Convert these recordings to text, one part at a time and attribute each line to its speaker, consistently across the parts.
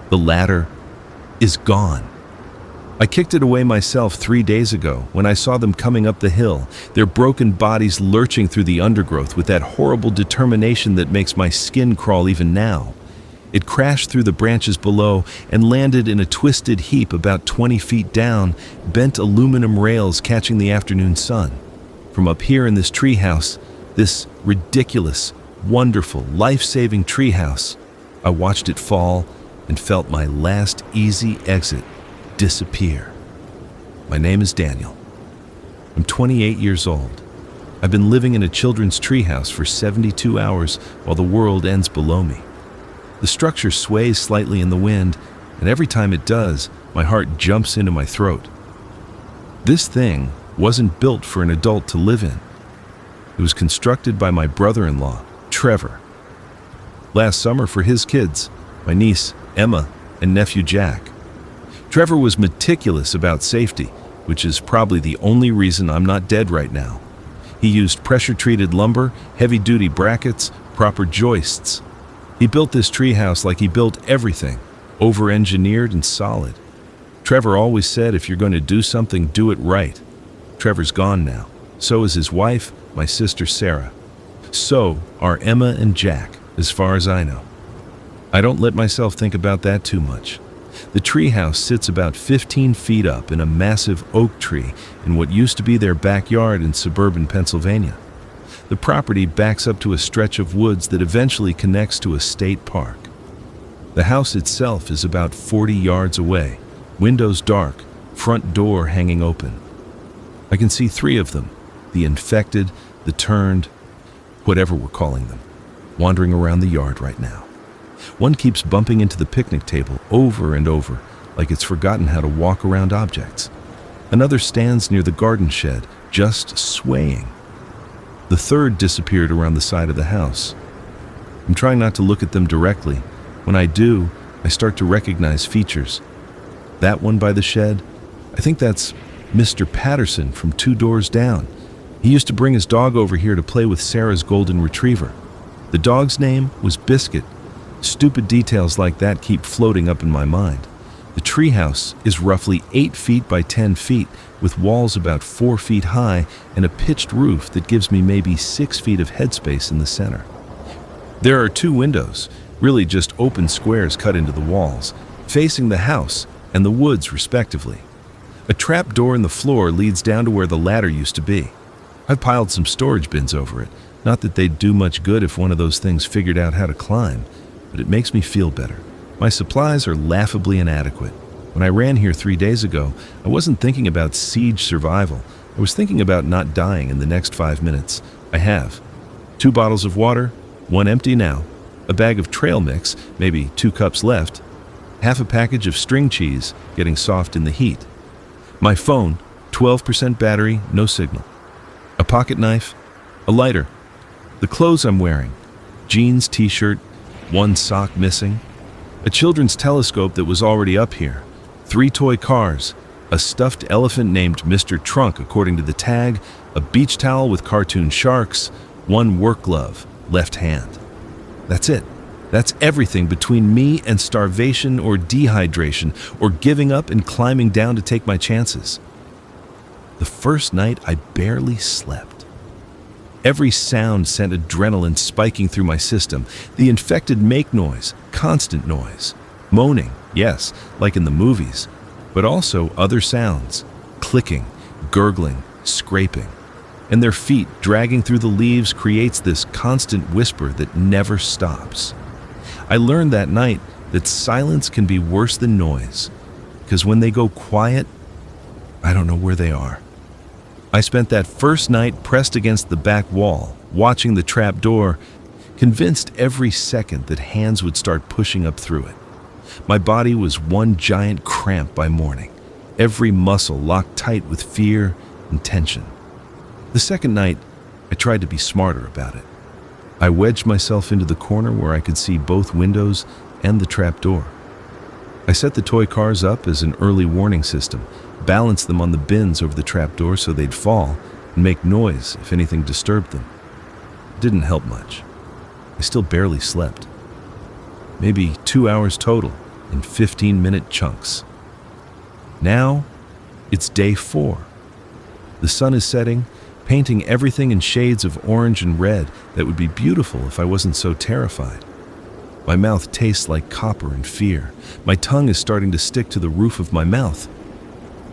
Speaker 1: The ladder is gone. I kicked it away myself 3 days ago when I saw them coming up the hill, their broken bodies lurching through the undergrowth with that horrible determination that makes my skin crawl even now. It crashed through the branches below and landed in a twisted heap about 20 feet down, bent aluminum rails catching the afternoon sun. From up here in this treehouse, this ridiculous, wonderful, life-saving treehouse, I watched it fall and felt my last easy exit disappear. My name is Daniel. I'm 28 years old. I've been living in a children's treehouse for 72 hours while the world ends below me. The structure sways slightly in the wind, and every time it does, my heart jumps into my throat. This thing wasn't built for an adult to live in. It was constructed by my brother-in-law, Trevor. Last summer for his kids, my niece, Emma, and nephew, Jack. Trevor was meticulous about safety, which is probably the only reason I'm not dead right now. He used pressure-treated lumber, heavy-duty brackets, proper joists. He built this treehouse like he built everything, over-engineered and solid. Trevor always said if you're going to do something, do it right. Trevor's gone now. So is his wife, my sister Sarah. So are Emma and Jack, as far as I know. I don't let myself think about that too much. The treehouse sits about 15 feet up in a massive oak tree in what used to be their backyard in suburban Pennsylvania. The property backs up to a stretch of woods that eventually connects to a state park. The house itself is about 40 yards away, windows dark, front door hanging open. I can see 3 of them, the infected, the turned, whatever we're calling them, wandering around the yard right now. One keeps bumping into the picnic table over and over, like it's forgotten how to walk around objects. Another stands near the garden shed, just swaying. The third disappeared around the side of the house. I'm trying not to look at them directly. When I do, I start to recognize features. That one by the shed, I think that's Mr. Patterson from 2 doors down. He used to bring his dog over here to play with Sarah's golden retriever. The dog's name was Biscuit. Stupid details like that keep floating up in my mind. The treehouse is roughly 8 feet by 10 feet, with walls about 4 feet high and a pitched roof that gives me maybe 6 feet of headspace in the center. There are 2 windows, really just open squares cut into the walls, facing the house and the woods respectively. A trap door in the floor leads down to where the ladder used to be. I've piled some storage bins over it, not that they'd do much good if one of those things figured out how to climb, but it makes me feel better. My supplies are laughably inadequate. When I ran here 3 days ago, I wasn't thinking about siege survival. I was thinking about not dying in the next 5 minutes. I have 2 bottles of water, 1 empty now, a bag of trail mix, maybe 2 cups left, half a package of string cheese getting soft in the heat. My phone, 12% battery, no signal. A pocket knife, a lighter. The clothes I'm wearing, jeans, t-shirt, 1 sock missing. A children's telescope that was already up here. 3 toy cars, a stuffed elephant named Mr. Trunk according to the tag, a beach towel with cartoon sharks, 1 work glove, left hand. That's it. That's everything between me and starvation or dehydration or giving up and climbing down to take my chances. The first night I barely slept. Every sound sent adrenaline spiking through my system. The infected make noise, constant noise. Moaning, yes, like in the movies, but also other sounds. Clicking, gurgling, scraping. And their feet dragging through the leaves creates this constant whisper that never stops. I learned that night that silence can be worse than noise, because when they go quiet, I don't know where they are. I spent that first night pressed against the back wall, watching the trap door, convinced every second that hands would start pushing up through it. My body was one giant cramp by morning, every muscle locked tight with fear and tension. The second night, I tried to be smarter about it. I wedged myself into the corner where I could see both windows and the trap door. I set the toy cars up as an early warning system, balanced them on the bins over the trapdoor so they'd fall and make noise if anything disturbed them. It didn't help much. I still barely slept. Maybe 2 hours total, in 15-minute chunks. Now, it's day 4. The sun is setting, painting everything in shades of orange and red that would be beautiful if I wasn't so terrified. My mouth tastes like copper and fear. My tongue is starting to stick to the roof of my mouth.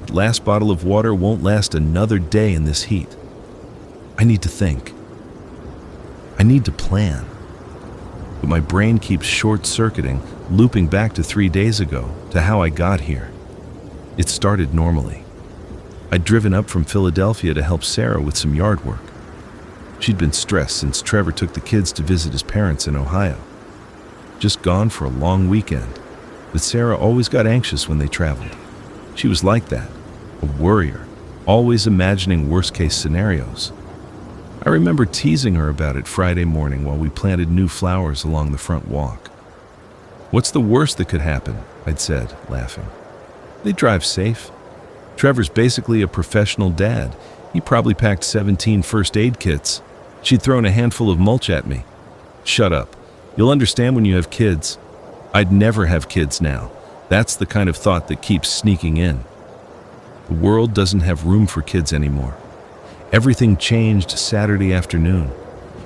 Speaker 1: The last bottle of water won't last another day in this heat. I need to think. I need to plan. But my brain keeps short-circuiting, looping back to 3 days ago, to how I got here. It started normally. I'd driven up from Philadelphia to help Sarah with some yard work. She'd been stressed since Trevor took the kids to visit his parents in Ohio. Just gone for a long weekend, but Sarah always got anxious when they traveled. She was like that, a worrier, always imagining worst-case scenarios. I remember teasing her about it Friday morning while we planted new flowers along the front walk. "What's the worst that could happen?" I'd said, laughing. "They drive safe. Trevor's basically a professional dad. He probably packed 17 first aid kits." She'd thrown a handful of mulch at me. "Shut up. You'll understand when you have kids." I'd never have kids now. That's the kind of thought that keeps sneaking in. The world doesn't have room for kids anymore. Everything changed Saturday afternoon.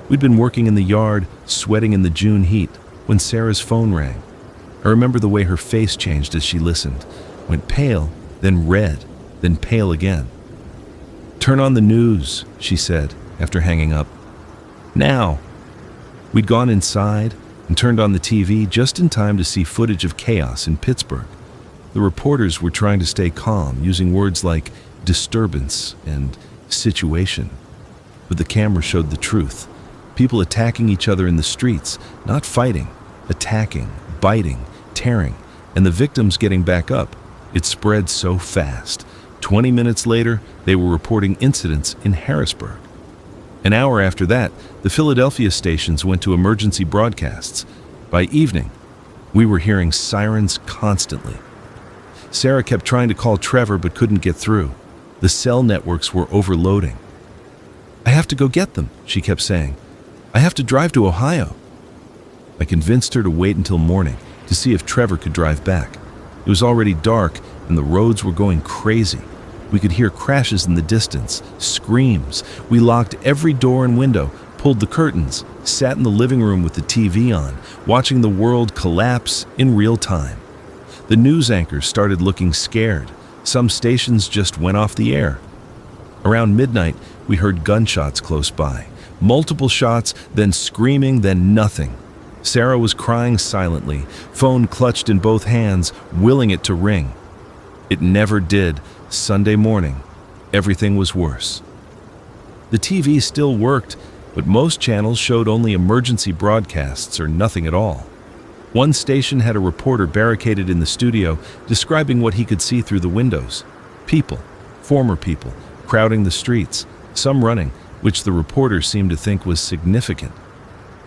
Speaker 1: We'd been working in the yard, sweating in the June heat, when Sarah's phone rang. I remember the way her face changed as she listened. Went pale, then red, then pale again. "Turn on the news," she said, after hanging up. "Now." We'd gone inside and turned on the TV just in time to see footage of chaos in Pittsburgh. The reporters were trying to stay calm, using words like disturbance and situation. But the camera showed the truth. People attacking each other in the streets, not fighting, attacking, biting, tearing, and the victims getting back up. It spread so fast. 20 minutes later, they were reporting incidents in Harrisburg. An hour after that, the Philadelphia stations went to emergency broadcasts. By evening, we were hearing sirens constantly. Sarah kept trying to call Trevor but couldn't get through. The cell networks were overloading. "I have to go get them," she kept saying. "I have to drive to Ohio." I convinced her to wait until morning to see if Trevor could drive back. It was already dark and the roads were going crazy. We could hear crashes in the distance, screams. We locked every door and window, pulled the curtains, sat in the living room with the TV on, watching the world collapse in real time. The news anchors started looking scared. Some stations just went off the air. Around midnight, we heard gunshots close by. Multiple shots, then screaming, then nothing. Sarah was crying silently, phone clutched in both hands, willing it to ring. It never did. Sunday morning, everything was worse. The TV still worked, but most channels showed only emergency broadcasts or nothing at all. One station had a reporter barricaded in the studio, describing what he could see through the windows. People, former people, crowding the streets, some running, which the reporter seemed to think was significant.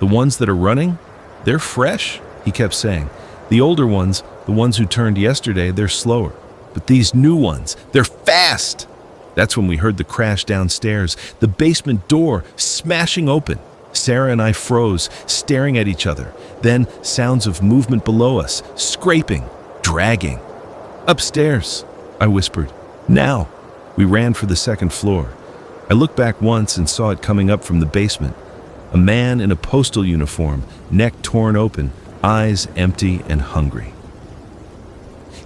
Speaker 1: "The ones that are running? They're fresh," he kept saying. "The older ones, the ones who turned yesterday, they're slower. But these new ones, they're fast." That's when we heard the crash downstairs, the basement door smashing open. Sarah and I froze, staring at each other. Then sounds of movement below us, scraping, dragging. "Upstairs," I whispered. "Now." We ran for the second floor. I looked back once and saw it coming up from the basement. A man in a postal uniform, neck torn open, eyes empty and hungry.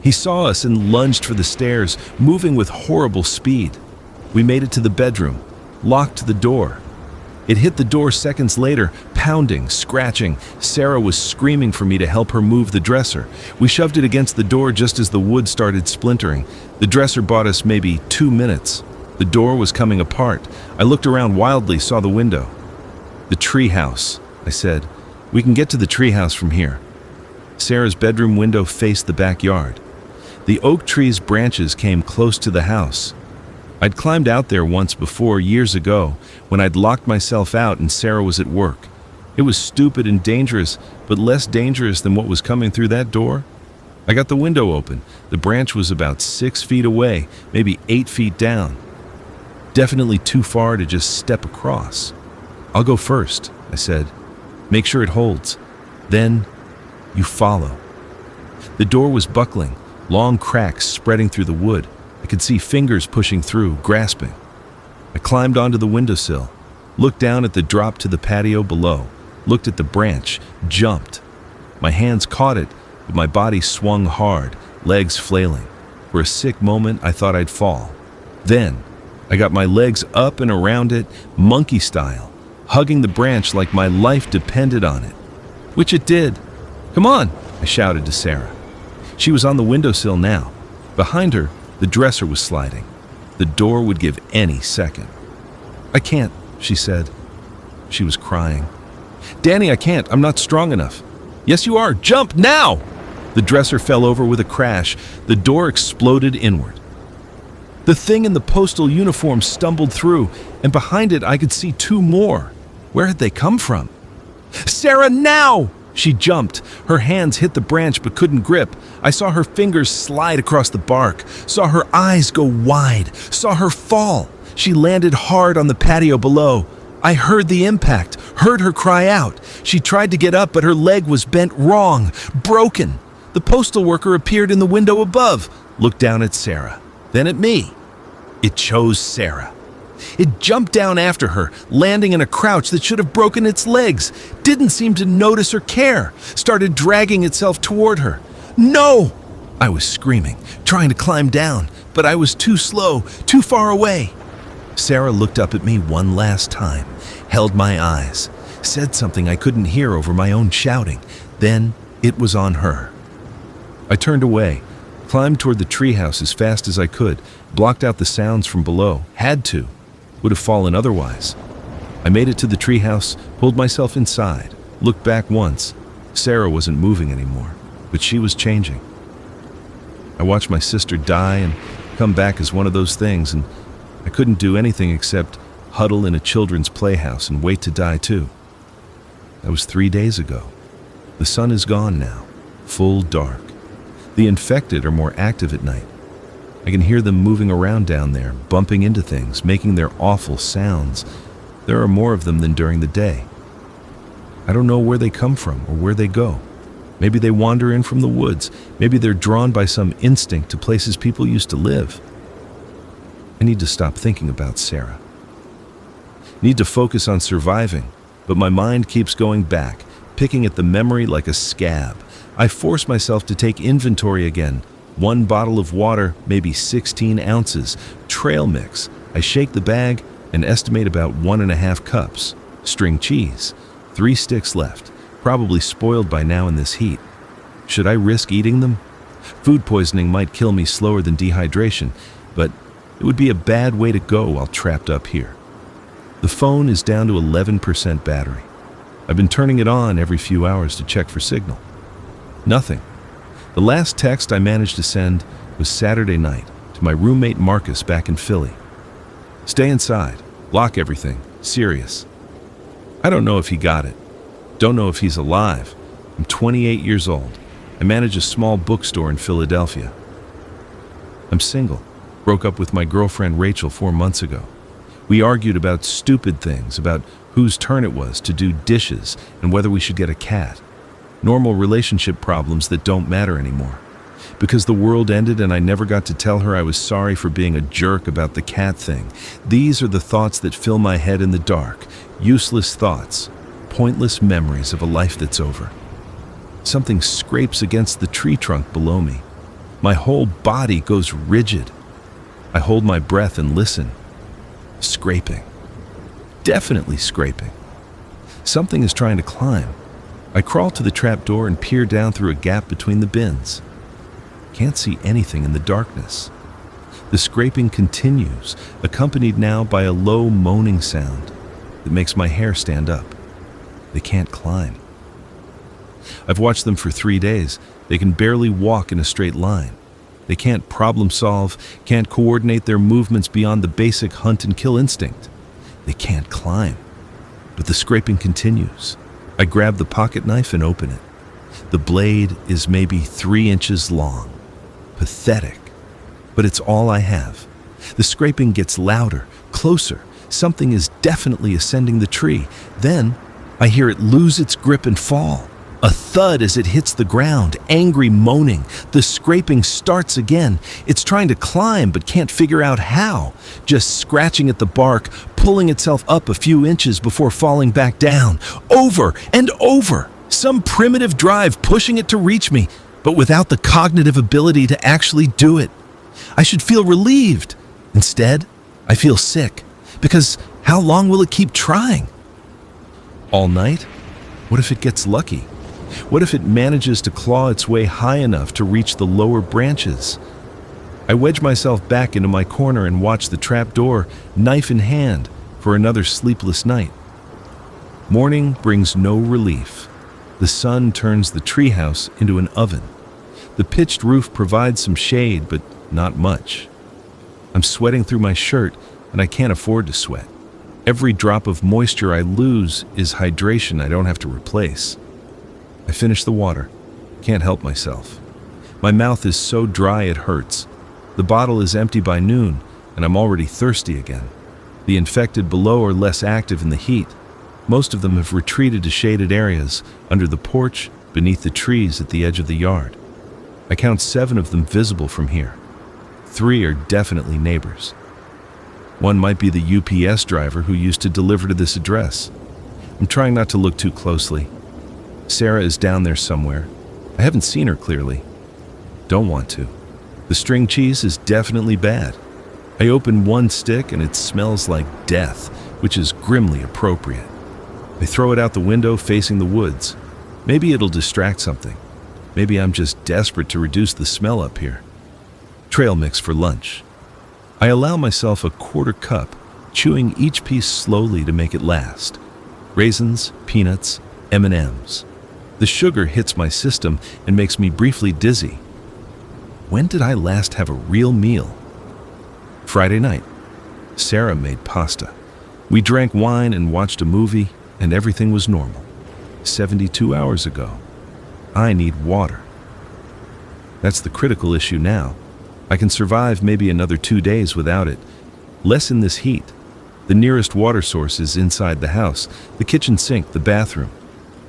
Speaker 1: He saw us and lunged for the stairs, moving with horrible speed. We made it to the bedroom, locked the door. It hit the door seconds later, pounding, scratching. Sarah was screaming for me to help her move the dresser. We shoved it against the door just as the wood started splintering. The dresser bought us maybe 2 minutes. The door was coming apart. I looked around wildly, saw the window. "The treehouse," I said. "We can get to the treehouse from here." Sarah's bedroom window faced the backyard. The oak tree's branches came close to the house. I'd climbed out there once before, years ago, when I'd locked myself out and Sarah was at work. It was stupid and dangerous, but less dangerous than what was coming through that door. I got the window open. The branch was about 6 feet away, maybe 8 feet down. Definitely too far to just step across. "I'll go first," I said. "Make sure it holds. Then you follow." The door was buckling, long cracks spreading through the wood. I could see fingers pushing through, grasping. I climbed onto the windowsill, looked down at the drop to the patio below, looked at the branch, jumped. My hands caught it, but my body swung hard, legs flailing. For a sick moment, I thought I'd fall. Then, I got my legs up and around it, monkey style, hugging the branch like my life depended on it. Which it did. "Come on," I shouted to Sarah. She was on the windowsill now. Behind her, the dresser was sliding. The door would give any second. "I can't," she said. She was crying. "Danny, I can't. I'm not strong enough." "Yes, you are. Jump now!" The dresser fell over with a crash. The door exploded inward. The thing in the postal uniform stumbled through, and behind it I could see two more. Where had they come from? "Sarah, now!" She jumped. Her hands hit the branch but couldn't grip. I saw her fingers slide across the bark, saw her eyes go wide, saw her fall. She landed hard on the patio below. I heard the impact, heard her cry out. She tried to get up, but her leg was bent wrong, broken. The postal worker appeared in the window above, looked down at Sarah, then at me. It chose Sarah. It jumped down after her, landing in a crouch that should have broken its legs, didn't seem to notice or care, started dragging itself toward her. "No!" I was screaming, trying to climb down, but I was too slow, too far away. Sarah looked up at me one last time, held my eyes, said something I couldn't hear over my own shouting. Then it was on her. I turned away, climbed toward the treehouse as fast as I could, blocked out the sounds from below, had to. Would have fallen otherwise. I made it to the treehouse, pulled myself inside, looked back once. Sarah wasn't moving anymore, but she was changing. I watched my sister die and come back as one of those things, and I couldn't do anything except huddle in a children's playhouse and wait to die too. That was 3 days ago. The sun is gone now, full dark. The infected are more active at night. I can hear them moving around down there, bumping into things, making their awful sounds. There are more of them than during the day. I don't know where they come from or where they go. Maybe they wander in from the woods. Maybe they're drawn by some instinct to places people used to live. I need to stop thinking about Sarah. Need to focus on surviving, but my mind keeps going back, picking at the memory like a scab. I force myself to take inventory again. 1 bottle of water, maybe 16 ounces. Trail mix. I shake the bag and estimate about 1.5 cups. String cheese. 3 sticks left, probably spoiled by now in this heat. Should I risk eating them? Food poisoning might kill me slower than dehydration, but it would be a bad way to go while trapped up here. The phone is down to 11% battery. I've been turning it on every few hours to check for signal. Nothing. The last text I managed to send was Saturday night to my roommate Marcus back in Philly. "Stay inside. Lock everything. Serious." I don't know if he got it. Don't know if he's alive. I'm 28 years old. I manage a small bookstore in Philadelphia. I'm single. Broke up with my girlfriend Rachel 4 months ago. We argued about stupid things, about whose turn it was to do dishes and whether we should get a cat. Normal relationship problems that don't matter anymore. Because the world ended and I never got to tell her I was sorry for being a jerk about the cat thing. These are the thoughts that fill my head in the dark. Useless thoughts. Pointless memories of a life that's over. Something scrapes against the tree trunk below me. My whole body goes rigid. I hold my breath and listen. Scraping. Definitely scraping. Something is trying to climb. I crawl to the trap door and peer down through a gap between the bins. Can't see anything in the darkness. The scraping continues, accompanied now by a low moaning sound that makes my hair stand up. They can't climb. I've watched them for 3 days. They can barely walk in a straight line. They can't problem solve, can't coordinate their movements beyond the basic hunt and kill instinct. They can't climb. But the scraping continues. I grab the pocket knife and open it. The blade is maybe 3 inches long. Pathetic. But it's all I have. The scraping gets louder, closer. Something is definitely ascending the tree. Then I hear it lose its grip and fall. A thud as it hits the ground, angry moaning. The scraping starts again. It's trying to climb but can't figure out how, just scratching at the bark, pulling itself up a few inches before falling back down. Over and over. Some primitive drive pushing it to reach me, but without the cognitive ability to actually do it. I should feel relieved. Instead, I feel sick, because how long will it keep trying? All night? What if it gets lucky? What if it manages to claw its way high enough to reach the lower branches? I wedge myself back into my corner and watch the trapdoor, knife in hand, for another sleepless night. Morning brings no relief. The sun turns the treehouse into an oven. The pitched roof provides some shade, but not much. I'm sweating through my shirt, and I can't afford to sweat. Every drop of moisture I lose is hydration I don't have to replace. I finish the water. Can't help myself. My mouth is so dry it hurts. The bottle is empty by noon, and I'm already thirsty again. The infected below are less active in the heat. Most of them have retreated to shaded areas, under the porch, beneath the trees at the edge of the yard. I count 7 of them visible from here. 3 are definitely neighbors. One might be the UPS driver who used to deliver to this address. I'm trying not to look too closely. Sarah is down there somewhere. I haven't seen her clearly. Don't want to. The string cheese is definitely bad. I open one stick and it smells like death, which is grimly appropriate. I throw it out the window facing the woods. Maybe it'll distract something. Maybe I'm just desperate to reduce the smell up here. Trail mix for lunch. I allow myself a 1/4 cup, chewing each piece slowly to make it last. Raisins, peanuts, M&Ms. The sugar hits my system and makes me briefly dizzy. When did I last have a real meal? Friday night. Sarah made pasta. We drank wine and watched a movie, and everything was normal. 72 hours ago. I need water. That's the critical issue now. I can survive maybe another 2 days without it. Less in this heat. The nearest water source is inside the house, the kitchen sink, the bathroom.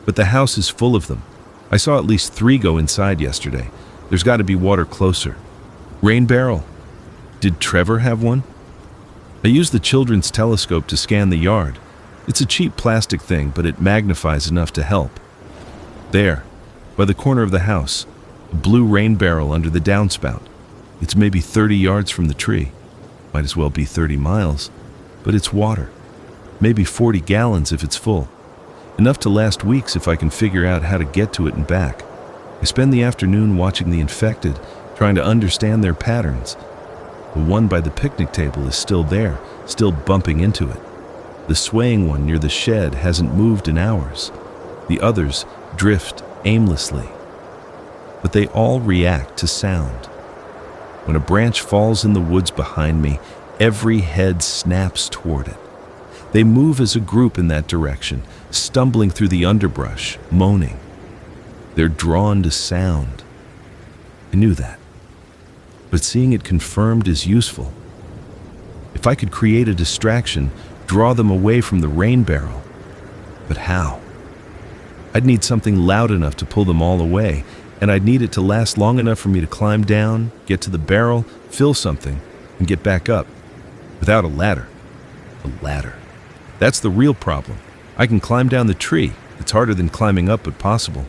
Speaker 1: But the house is full of them. I saw at least 3 go inside yesterday. There's got to be water closer. Rain barrel. Did Trevor have one? I used the children's telescope to scan the yard. It's a cheap plastic thing, but it magnifies enough to help. There, by the corner of the house, a blue rain barrel under the downspout. It's maybe 30 yards from the tree. Might as well be 30 miles, but it's water. Maybe 40 gallons if it's full. Enough to last weeks if I can figure out how to get to it and back. I spend the afternoon watching the infected, trying to understand their patterns. The one by the picnic table is still there, still bumping into it. The swaying one near the shed hasn't moved in hours. The others drift aimlessly. But they all react to sound. When a branch falls in the woods behind me, every head snaps toward it. They move as a group in that direction, stumbling through the underbrush, moaning. They're drawn to sound. I knew that. But seeing it confirmed is useful. If I could create a distraction, draw them away from the rain barrel. But how? I'd need something loud enough to pull them all away, and I'd need it to last long enough for me to climb down, get to the barrel, fill something, and get back up. Without a ladder. A ladder. That's the real problem. I can climb down the tree. It's harder than climbing up, but possible.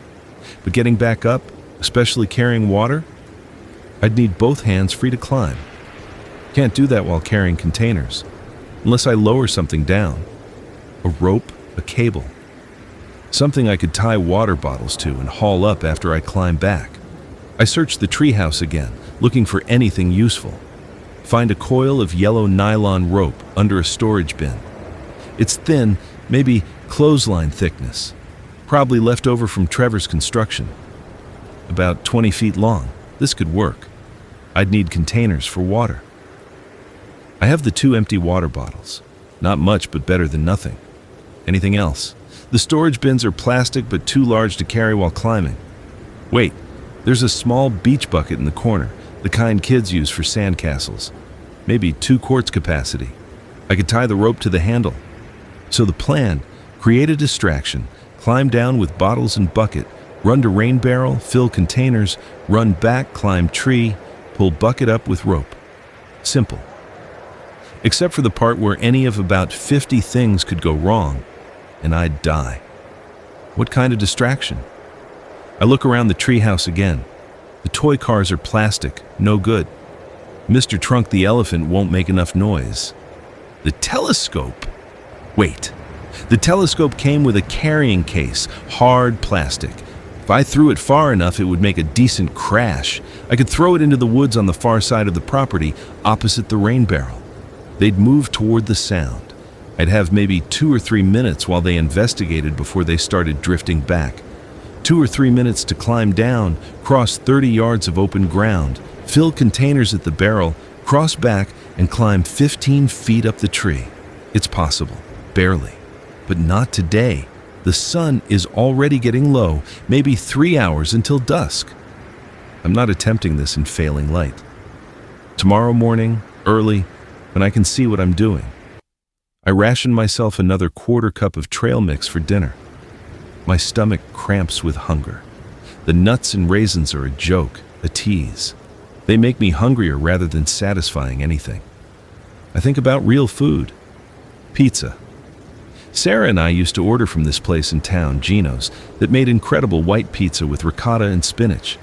Speaker 1: But getting back up, especially carrying water, I'd need both hands free to climb. Can't do that while carrying containers, unless I lower something down. A rope, a cable. Something I could tie water bottles to and haul up after I climb back. I search the treehouse again, looking for anything useful. Find a coil of yellow nylon rope under a storage bin. It's thin, maybe clothesline thickness, probably left over from Trevor's construction. About 20 feet long. This could work. I'd need containers for water. I have the 2 empty water bottles. Not much, but better than nothing. Anything else? The storage bins are plastic, but too large to carry while climbing. Wait, there's a small beach bucket in the corner, the kind kids use for sandcastles. Maybe 2 quarts capacity. I could tie the rope to the handle. So the plan, create a distraction, climb down with bottles and bucket, Run to rain barrel, fill containers, run back, climb tree, pull bucket up with rope. Simple. Except for the part where any of about 50 things could go wrong, and I'd die. What kind of distraction? I look around the treehouse again. The toy cars are plastic, no good. Mr. Trunk the elephant won't make enough noise. The telescope? Wait. The telescope came with a carrying case, hard plastic. If I threw it far enough, it would make a decent crash. I could throw it into the woods on the far side of the property, opposite the rain barrel. They'd move toward the sound. I'd have maybe 2 or 3 minutes while they investigated before they started drifting back. 2 or 3 minutes to climb down, cross 30 yards of open ground, fill containers at the barrel, cross back, and climb 15 feet up the tree. It's possible, barely. But not today. The sun is already getting low, maybe 3 hours until dusk. I'm not attempting this in failing light. Tomorrow morning, early, when I can see what I'm doing. I ration myself another quarter cup of trail mix for dinner. My stomach cramps with hunger. The nuts and raisins are a joke, a tease. They make me hungrier rather than satisfying anything. I think about real food. Pizza. Sarah and I used to order from this place in town, Gino's, that made incredible white pizza with ricotta and spinach.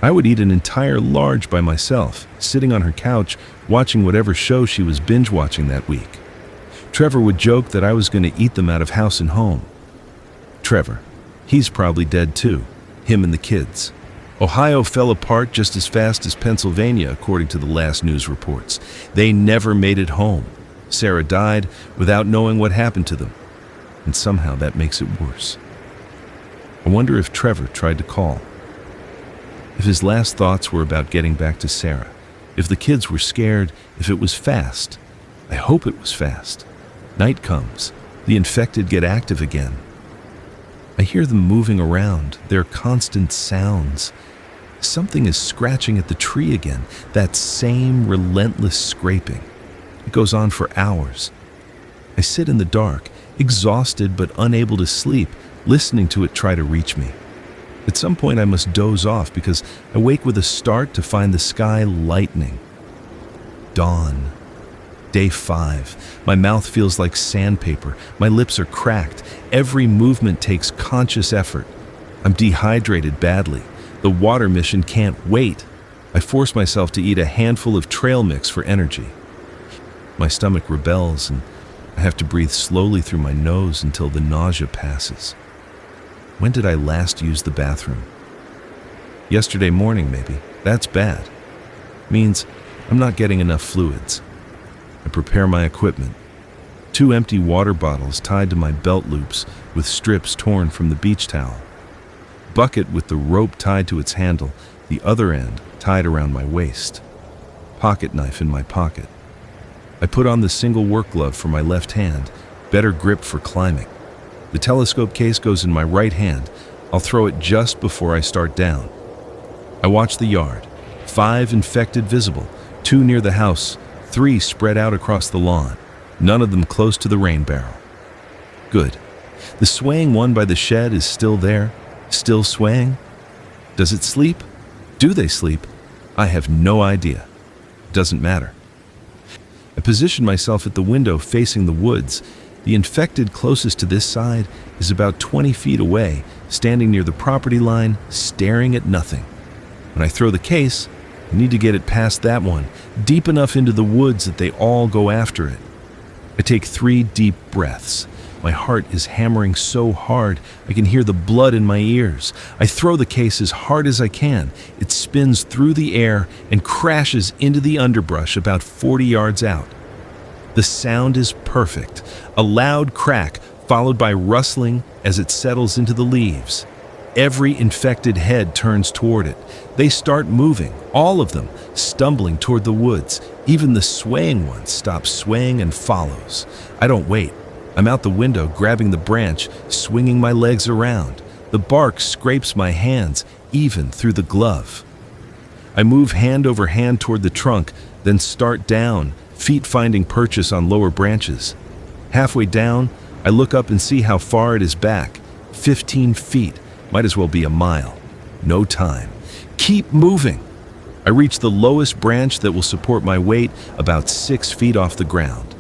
Speaker 1: I would eat an entire large by myself, sitting on her couch, watching whatever show she was binge-watching that week. Trevor would joke that I was going to eat them out of house and home. Trevor. He's probably dead too. Him and the kids. Ohio fell apart just as fast as Pennsylvania, according to the last news reports. They never made it home. Sarah died without knowing what happened to them. And somehow that makes it worse. I wonder if Trevor tried to call. If his last thoughts were about getting back to Sarah. If the kids were scared. If it was fast. I hope it was fast. Night comes. The infected get active again. I hear them moving around, their constant sounds. Something is scratching at the tree again, that same relentless scraping. It goes on for hours. I sit in the dark, exhausted but unable to sleep, listening to it try to reach me. At some point I must doze off because I wake with a start to find the sky lightening. Dawn. Day 5. My mouth feels like sandpaper. My lips are cracked. Every movement takes conscious effort. I'm dehydrated badly. The water mission can't wait. I force myself to eat a handful of trail mix for energy. My stomach rebels and I have to breathe slowly through my nose until the nausea passes. When did I last use the bathroom? Yesterday morning, maybe. That's bad. Means I'm not getting enough fluids. I prepare my equipment. 2 empty water bottles tied to my belt loops with strips torn from the beach towel. Bucket with the rope tied to its handle, the other end tied around my waist. Pocket knife in my pocket. I put on the single work glove for my left hand, better grip for climbing. The telescope case goes in my right hand. I'll throw it just before I start down. I watch the yard. 5 infected visible, 2 near the house, 3 spread out across the lawn, none of them close to the rain barrel. Good. The swaying one by the shed is still there, still swaying. Does it sleep? Do they sleep? I have no idea. It doesn't matter. I position myself at the window facing the woods. The infected closest to this side is about 20 feet away, standing near the property line, staring at nothing. When I throw the case, I need to get it past that one, deep enough into the woods that they all go after it. I take 3 deep breaths. My heart is hammering so hard I can hear the blood in my ears. I throw the case as hard as I can. It spins through the air and crashes into the underbrush about 40 yards out. The sound is perfect. A loud crack followed by rustling as it settles into the leaves. Every infected head turns toward it. They start moving, all of them, stumbling toward the woods. Even the swaying one stops swaying and follows. I don't wait. I'm out the window, grabbing the branch, swinging my legs around. The bark scrapes my hands, even through the glove. I move hand over hand toward the trunk, then start down, feet finding purchase on lower branches. Halfway down, I look up and see how far it is back. 15 feet. Might as well be a mile. No time. Keep moving. I reach the lowest branch that will support my weight, about 6 feet off the ground.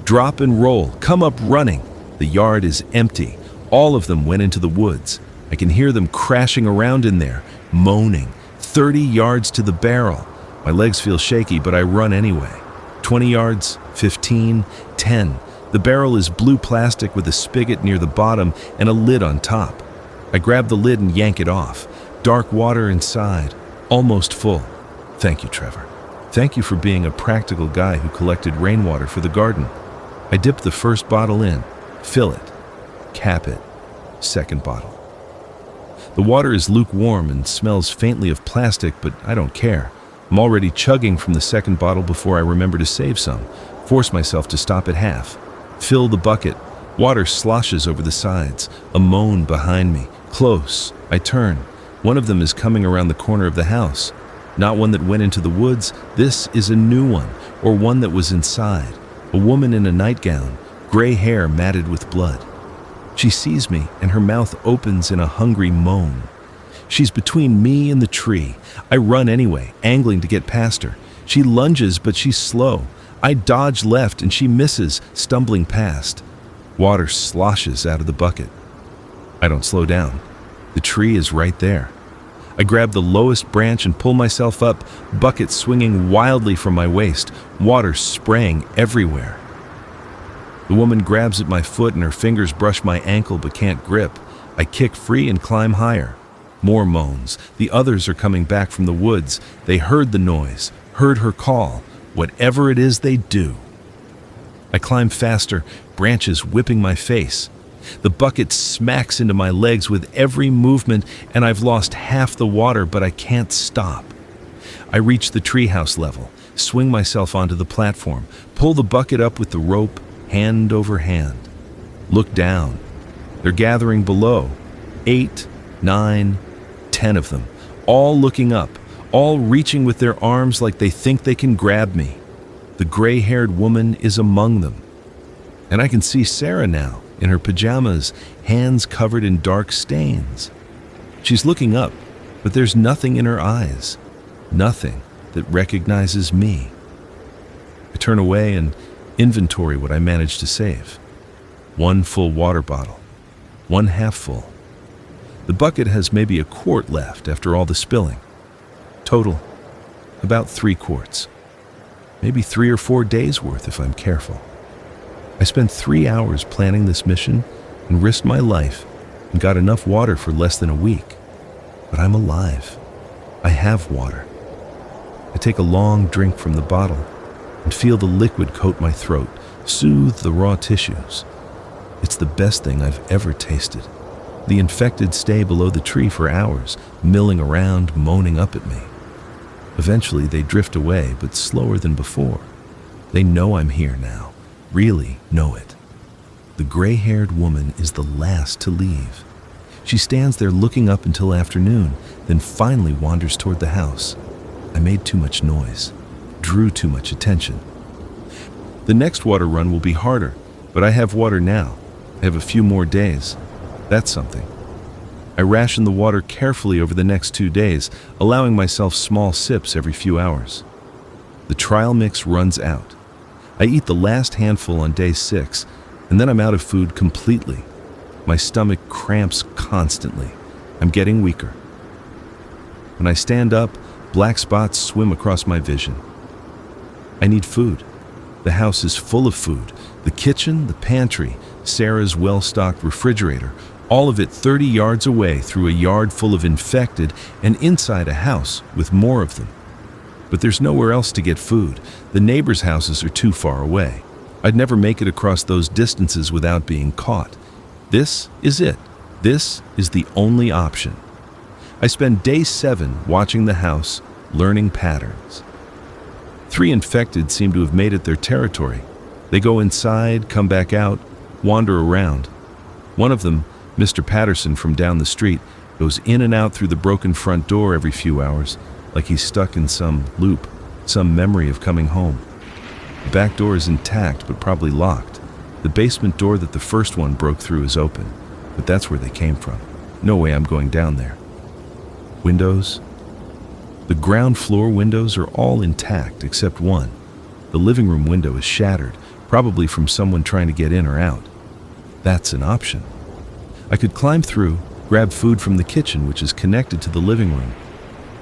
Speaker 1: Drop and roll, come up running. The yard is empty. All of them went into the woods. I can hear them crashing around in there, moaning. 30 yards to the barrel. My legs feel shaky, but I run anyway. 20 yards, 15, 10. The barrel is blue plastic with a spigot near the bottom and a lid on top. I grab the lid and yank it off. Dark water inside, almost full. Thank you, Trevor. Thank you for being a practical guy who collected rainwater for the garden. I dip the first bottle in, fill it, cap it, second bottle. The water is lukewarm and smells faintly of plastic, but I don't care. I'm already chugging from the second bottle before I remember to save some. Force myself to stop at half. Fill the bucket. Water sloshes over the sides. A moan behind me. Close. I turn. One of them is coming around the corner of the house. Not one that went into the woods. This is a new one, or one that was inside. A woman in a nightgown, gray hair matted with blood. She sees me, and her mouth opens in a hungry moan. She's between me and the tree. I run anyway, angling to get past her. She lunges, but she's slow. I dodge left, and she misses, stumbling past. Water sloshes out of the bucket. I don't slow down. The tree is right there. I grab the lowest branch and pull myself up, bucket swinging wildly from my waist, water spraying everywhere. The woman grabs at my foot and her fingers brush my ankle but can't grip. I kick free and climb higher. More moans. The others are coming back from the woods. They heard the noise, heard her call. Whatever it is they do. I climb faster, branches whipping my face. The bucket smacks into my legs with every movement, and I've lost half the water, but I can't stop. I reach the treehouse level, swing myself onto the platform, pull the bucket up with the rope, hand over hand. Look down. They're gathering below. 8, 9, 10 of them, all looking up, all reaching with their arms like they think they can grab me. The gray-haired woman is among them. And I can see Sarah now, in her pajamas, hands covered in dark stains. She's looking up, but there's nothing in her eyes, nothing that recognizes me. I turn away and inventory what I managed to save. 1 full water bottle, 1 half full. The bucket has maybe a quart left after all the spilling. Total, about 3 quarts. Maybe 3 or 4 days worth if I'm careful. I spent 3 hours planning this mission and risked my life and got enough water for less than a week. But I'm alive. I have water. I take a long drink from the bottle and feel the liquid coat my throat, soothe the raw tissues. It's the best thing I've ever tasted. The infected stay below the tree for hours, milling around, moaning up at me. Eventually they drift away, but slower than before. They know I'm here now. Really know it. The gray-haired woman is the last to leave. She stands there looking up until afternoon, then finally wanders toward the house. I made too much noise, drew too much attention. The next water run will be harder, but I have water now. I have a few more days. That's something. I ration the water carefully over the next 2 days, allowing myself small sips every few hours. The trial mix runs out. I eat the last handful on day 6, and then I'm out of food completely. My stomach cramps constantly. I'm getting weaker. When I stand up, black spots swim across my vision. I need food. The house is full of food. The kitchen, the pantry, Sarah's well-stocked refrigerator, all of it 30 yards away through a yard full of infected and inside a house with more of them. But there's nowhere else to get food. The neighbors' houses are too far away. I'd never make it across those distances without being caught. This is it. This is the only option. I spend day 7 watching the house, learning patterns. 3 infected seem to have made it their territory. They go inside, come back out, wander around. One of them, Mr. Patterson from down the street, goes in and out through the broken front door every few hours, like he's stuck in some loop, some memory of coming home. The back door is intact, but probably locked. The basement door that the first one broke through is open, but that's where they came from. No way I'm going down there. Windows? The ground floor windows are all intact except one. The living room window is shattered, probably from someone trying to get in or out. That's an option. I could climb through, grab food from the kitchen, which is connected to the living room,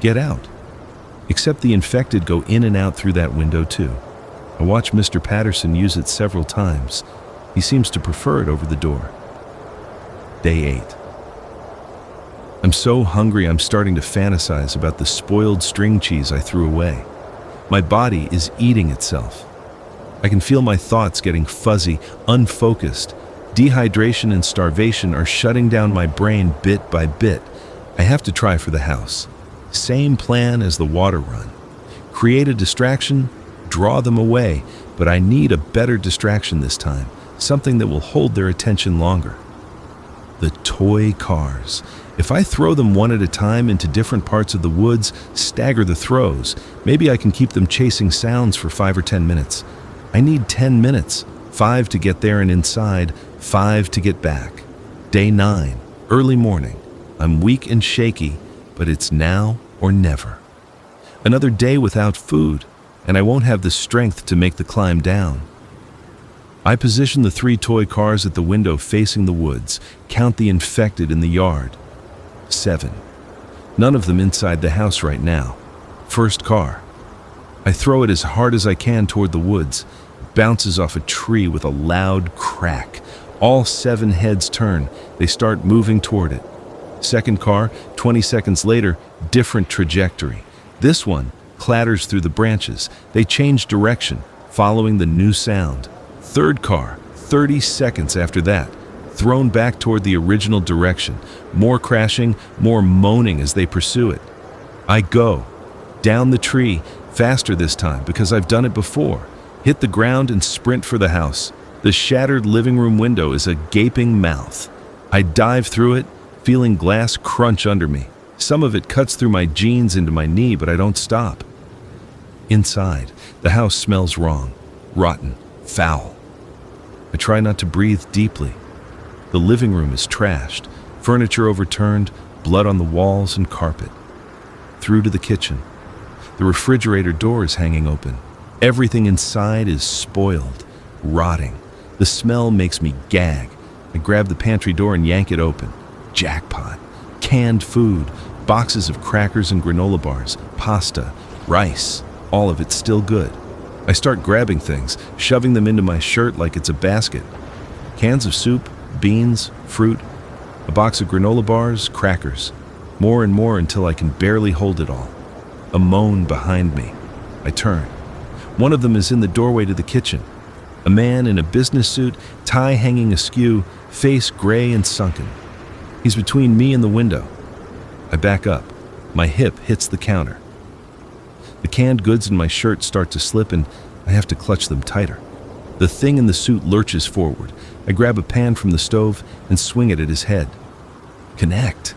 Speaker 1: get out. Except the infected go in and out through that window too. I watched Mr. Patterson use it several times. He seems to prefer it over the door. Day 8. I'm so hungry I'm starting to fantasize about the spoiled string cheese I threw away. My body is eating itself. I can feel my thoughts getting fuzzy, unfocused. Dehydration and starvation are shutting down my brain bit by bit. I have to try for the house. Same plan as the water run. Create a distraction, draw them away, but I need a better distraction this time, something that will hold their attention longer. The toy cars. If I throw them one at a time into different parts of the woods, stagger the throws, maybe I can keep them chasing sounds for 5 or 10 minutes. I need 10 minutes, 5 to get there and inside, 5 to get back. Day 9, early morning. I'm weak and shaky, but it's now or never. Another day without food, and I won't have the strength to make the climb down. I position the 3 toy cars at the window facing the woods, count the infected in the yard. 7. None of them inside the house right now. First car. I throw it as hard as I can toward the woods. It bounces off a tree with a loud crack. All 7 heads turn. They start moving toward it. Second car, 20 seconds later, different trajectory. This one clatters through the branches. They change direction, following the new sound. Third car, 30 seconds after that, thrown back toward the original direction. More crashing, more moaning as they pursue it. I go. Down the tree, faster this time because I've done it before. Hit the ground and sprint for the house. The shattered living room window is a gaping mouth. I dive through it, feeling glass crunch under me. Some of it cuts through my jeans into my knee, but I don't stop. Inside, the house smells wrong, rotten, foul. I try not to breathe deeply. The living room is trashed, furniture overturned, blood on the walls and carpet. Through to the kitchen. The refrigerator door is hanging open. Everything inside is spoiled, rotting. The smell makes me gag. I grab the pantry door and yank it open. Jackpot. Canned food, boxes of crackers and granola bars, pasta, rice, all of it still good. I start grabbing things, shoving them into my shirt like it's a basket. Cans of soup, beans, fruit, a box of granola bars, crackers. More and more until I can barely hold it all. A moan behind me. I turn. One of them is in the doorway to the kitchen. A man in a business suit, tie hanging askew, face gray and sunken. He's between me and the window. I back up. My hip hits the counter. The canned goods in my shirt start to slip and I have to clutch them tighter. The thing in the suit lurches forward. I grab a pan from the stove and swing it at his head. Connect.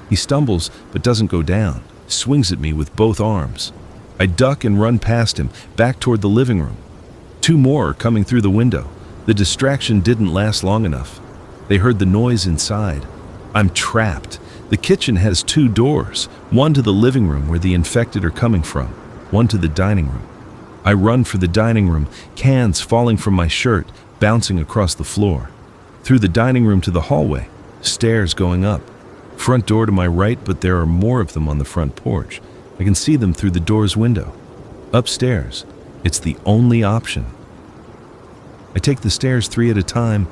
Speaker 1: He stumbles but doesn't go down, swings at me with both arms. I duck and run past him, back toward the living room. 2 more are coming through the window. The distraction didn't last long enough. They heard the noise inside. I'm trapped. The kitchen has 2 doors, one to the living room where the infected are coming from, one to the dining room. I run for the dining room, cans falling from my shirt, bouncing across the floor. Through the dining room to the hallway, stairs going up. Front door to my right, but there are more of them on the front porch. I can see them through the door's window. Upstairs, it's the only option. I take the stairs 3 at a time.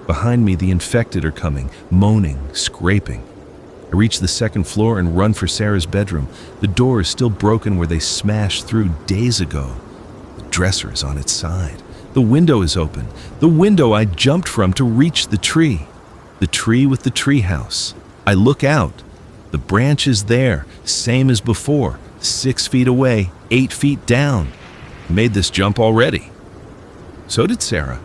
Speaker 1: Behind me, the infected are coming, moaning, scraping. I reach the 2nd floor and run for Sarah's bedroom. The door is still broken where they smashed through days ago. The dresser is on its side. The window is open. The window I jumped from to reach the tree. The tree with the treehouse. I look out. The branch is there, same as before. 6 feet away, 8 feet down. I made this jump already. So did Sarah.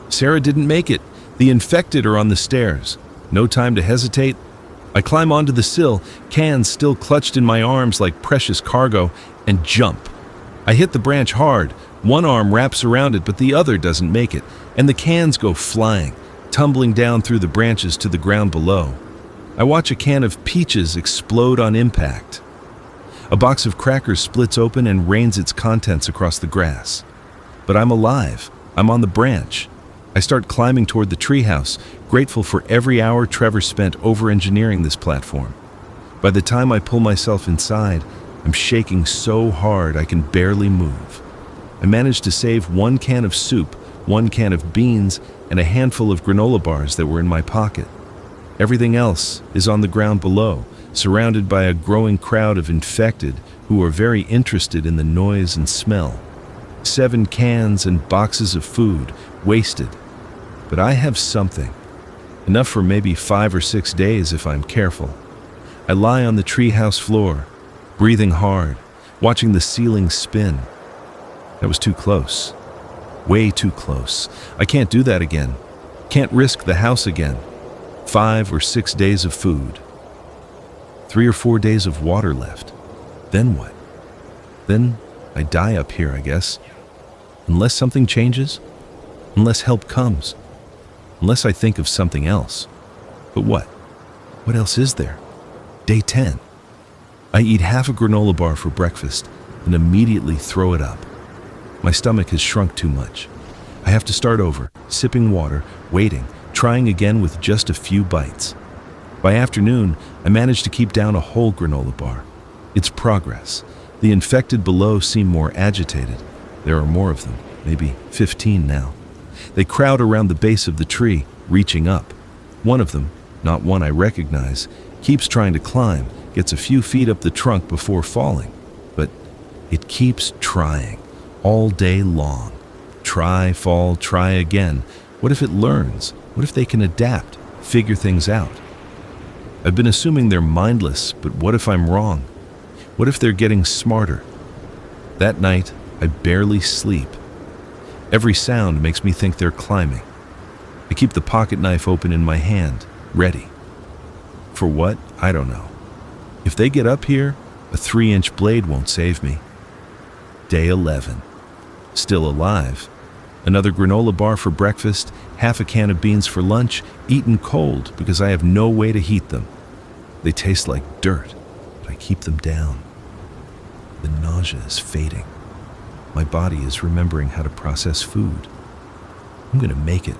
Speaker 1: Sarah didn't make it. The infected are on the stairs. No time to hesitate. I climb onto the sill, cans still clutched in my arms like precious cargo, and jump. I hit the branch hard. One arm wraps around it, but the other doesn't make it, and the cans go flying, tumbling down through the branches to the ground below. I watch a can of peaches explode on impact. A box of crackers splits open and rains its contents across the grass. But I'm alive. I'm on the branch. I start climbing toward the treehouse, grateful for every hour Trevor spent over-engineering this platform. By the time I pull myself inside, I'm shaking so hard I can barely move. I managed to save 1 can of soup, 1 can of beans, and a handful of granola bars that were in my pocket. Everything else is on the ground below, surrounded by a growing crowd of infected who are very interested in the noise and smell. 7 cans and boxes of food, wasted. But I have something. Enough for maybe 5 or 6 days if I'm careful. I lie on the treehouse floor, breathing hard, watching the ceiling spin. That was too close. Way too close. I can't do that again. Can't risk the house again. 5 or 6 days of food. 3 or 4 days of water left. Then what? Then I die up here, I guess. Unless something changes. Unless help comes. Unless I think of something else. But what? What else is there? Day 10. I eat half a granola bar for breakfast and immediately throw it up. My stomach has shrunk too much. I have to start over, sipping water, waiting, trying again with just a few bites. By afternoon, I managed to keep down a whole granola bar. It's progress. The infected below seem more agitated. There are more of them, maybe 15 now. They crowd around the base of the tree, reaching up. One of them, not one I recognize, keeps trying to climb, gets a few feet up the trunk before falling. But it keeps trying, all day long. Try, fall, try again. What if it learns? What if they can adapt, figure things out? I've been assuming they're mindless, but what if I'm wrong? What if they're getting smarter? That night, I barely sleep. Every sound makes me think they're climbing. I keep the pocket knife open in my hand, ready. For what? I don't know. If they get up here, a 3-inch blade won't save me. Day 11. Still alive. Another granola bar for breakfast, half a can of beans for lunch, eaten cold because I have no way to heat them. They taste like dirt, but I keep them down. The nausea is fading. My body is remembering how to process food. I'm going to make it.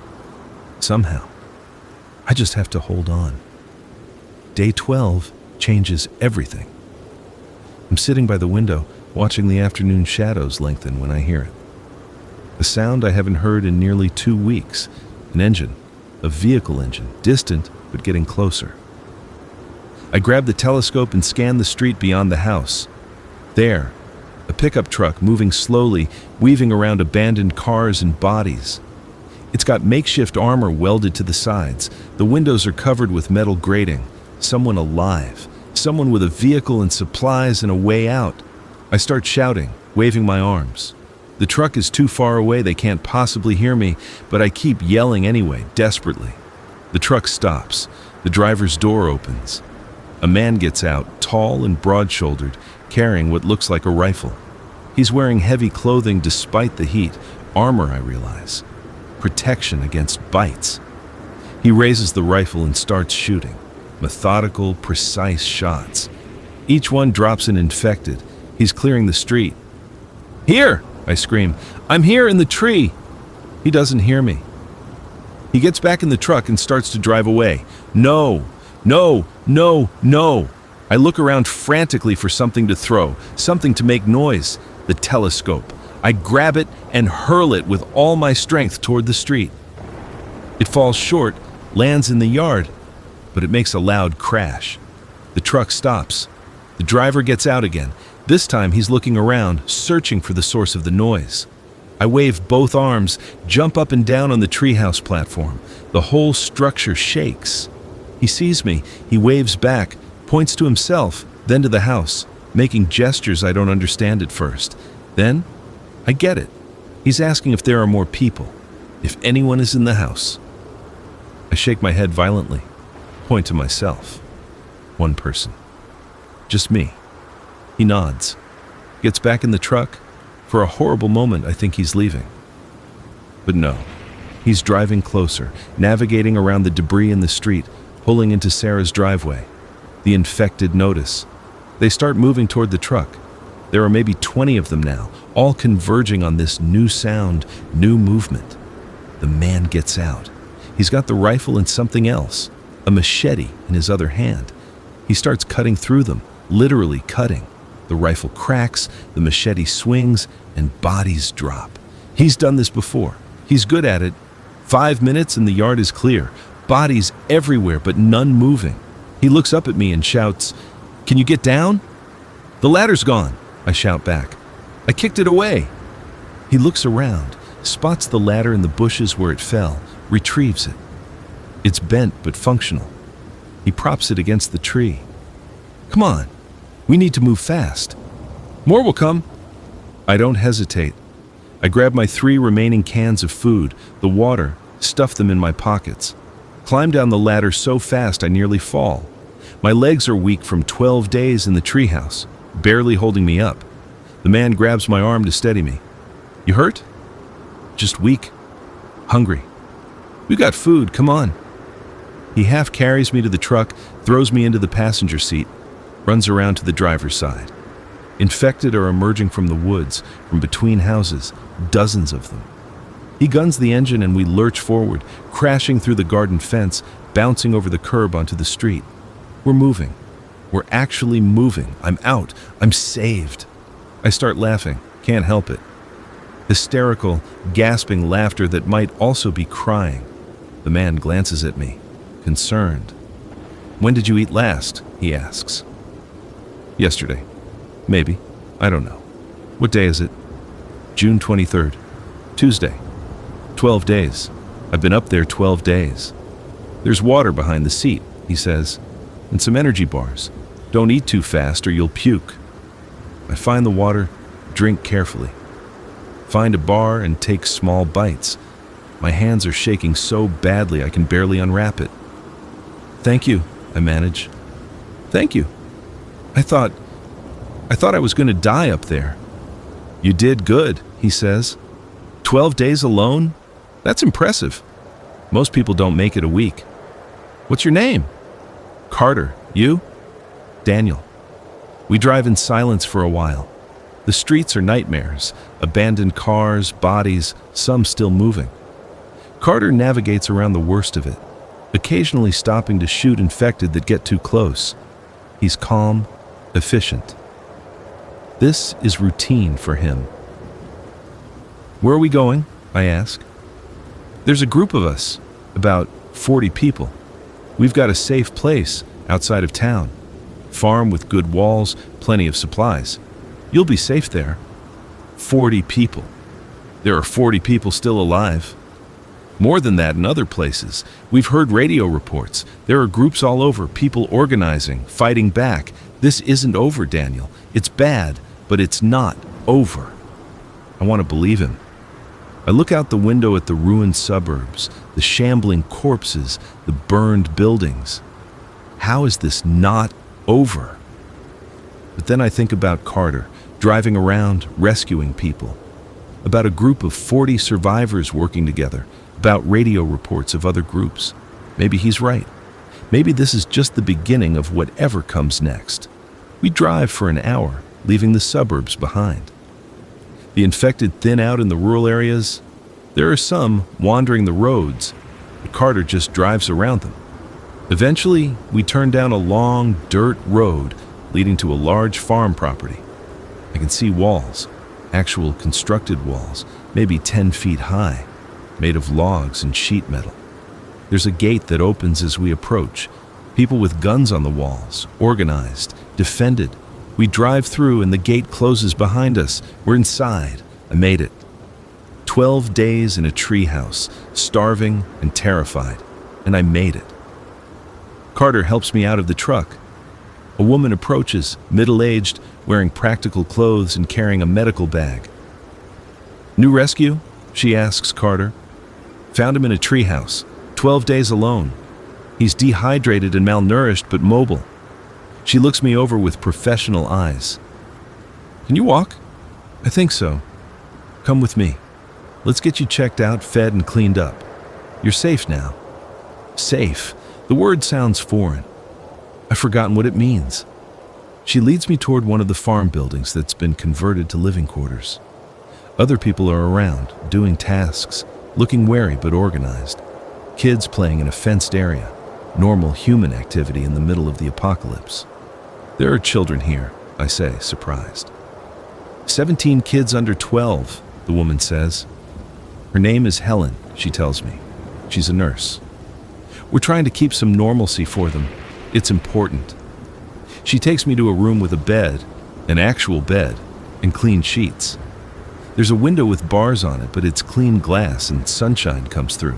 Speaker 1: Somehow. I just have to hold on. Day 12 changes everything. I'm sitting by the window, watching the afternoon shadows lengthen when I hear it. A sound I haven't heard in nearly 2 weeks. An engine. A vehicle engine. Distant, but getting closer. I grab the telescope and scan the street beyond the house. There, a pickup truck moving slowly, weaving around abandoned cars and bodies. It's got makeshift armor welded to the sides. The windows are covered with metal grating. Someone alive. Someone with a vehicle and supplies and a way out. I start shouting, waving my arms. The truck is too far away, they can't possibly hear me, but I keep yelling anyway, desperately. The truck stops. The driver's door opens. A man gets out, tall and broad-shouldered, carrying what looks like a rifle. He's wearing heavy clothing despite the heat. Armor, I realize. Protection against bites. He raises the rifle and starts shooting. Methodical, precise shots. Each one drops an infected. He's clearing the street. "Here!" I scream. "I'm here in the tree!" He doesn't hear me. He gets back in the truck and starts to drive away. No! No! No! No! I look around frantically for something to throw, something to make noise. The telescope. I grab it and hurl it with all my strength toward the street. It falls short, lands in the yard, but it makes a loud crash. The truck stops. The driver gets out again. This time he's looking around, searching for the source of the noise. I wave both arms, jump up and down on the treehouse platform. The whole structure shakes. He sees me. He waves back, points to himself, then to the house, making gestures I don't understand at first. Then, I get it. He's asking if there are more people, if anyone is in the house. I shake my head violently, point to myself. One person. Just me. He nods, gets back in the truck. For a horrible moment, I think he's leaving. But no, he's driving closer, navigating around the debris in the street, pulling into Sarah's driveway. The infected notice. They start moving toward the truck. There are maybe 20 of them now, all converging on this new sound, new movement. The man gets out. He's got the rifle and something else, a machete in his other hand. He starts cutting through them, literally cutting. The rifle cracks, the machete swings, and bodies drop. He's done this before. He's good at it. 5 minutes and the yard is clear. Bodies everywhere, but none moving. He looks up at me and shouts, "Can you get down?" "The ladder's gone," I shout back. "I kicked it away." He looks around, spots the ladder in the bushes where it fell, retrieves it. It's bent but functional. He props it against the tree. "Come on, we need to move fast. More will come." I don't hesitate. I grab my 3 remaining cans of food, the water, stuff them in my pockets. Climb down the ladder so fast I nearly fall. My legs are weak from 12 days in the treehouse, barely holding me up. The man grabs my arm to steady me. "You hurt?" "Just weak. Hungry." "We got food, come on." He half carries me to the truck, throws me into the passenger seat, runs around to the driver's side. Infected are emerging from the woods, from between houses, dozens of them. He guns the engine and we lurch forward, crashing through the garden fence, bouncing over the curb onto the street. We're moving. We're actually moving. I'm out. I'm saved. I start laughing. Can't help it. Hysterical, gasping laughter that might also be crying. The man glances at me, concerned. "When did you eat last?" he asks. "Yesterday. Maybe. I don't know." "What day is it?" "June 23rd. Tuesday. 12 days. I've been up there 12 days. There's water behind the seat," he says, "and some energy bars. Don't eat too fast or you'll puke." I find the water, drink carefully. Find a bar and take small bites. My hands are shaking so badly I can barely unwrap it. "Thank you," I manage. "Thank you. I thought I was going to die up there." "You did good," he says. 12 days alone? That's impressive. Most people don't make it a week. "What's your name?" "Carter. You?" "Daniel." We drive in silence for a while. The streets are nightmares, abandoned cars, bodies, some still moving. Carter navigates around the worst of it, occasionally stopping to shoot infected that get too close. He's calm, efficient. This is routine for him. "Where are we going?" I ask. "There's a group of us, about 40 people. We've got a safe place outside of town. Farm with good walls, plenty of supplies. You'll be safe there." 40 people. There are 40 people still alive. More than that in other places. We've heard radio reports. There are groups all over, people organizing, fighting back. This isn't over, Daniel. It's bad, but it's not over. I want to believe him. I look out the window at the ruined suburbs, the shambling corpses, the burned buildings. How is this not over? But then I think about Carter, driving around, rescuing people. About a group of 40 survivors working together, about radio reports of other groups. Maybe he's right. Maybe this is just the beginning of whatever comes next. We drive for an hour, leaving the suburbs behind. The infected thin out in the rural areas. There are some wandering the roads, but Carter just drives around them. Eventually, we turn down a long dirt road leading to a large farm property. I can see walls, actual constructed walls, maybe 10 feet high, made of logs and sheet metal. There's a gate that opens as we approach. People with guns on the walls, organized, defended. We drive through and the gate closes behind us. We're inside. I made it. 12 days in a treehouse, starving and terrified, and I made it. Carter helps me out of the truck. A woman approaches, middle-aged, wearing practical clothes and carrying a medical bag. "New rescue?" she asks Carter. "Found him in a treehouse, 12 days alone. He's dehydrated and malnourished but mobile." She looks me over with professional eyes. "Can you walk?" "I think so. Come with me. Let's get you checked out, fed, and cleaned up. You're safe now." Safe. The word sounds foreign. I've forgotten what it means. She leads me toward one of the farm buildings that's been converted to living quarters. Other people are around, doing tasks, looking wary but organized. Kids playing in a fenced area, normal human activity in the middle of the apocalypse. There are children here, I say, surprised. 17 kids under 12, the woman says. Her name is Helen, she tells me. She's a nurse. We're trying to keep some normalcy for them. It's important. She takes me to a room with a bed, an actual bed, and clean sheets. There's a window with bars on it, but it's clean glass and sunshine comes through.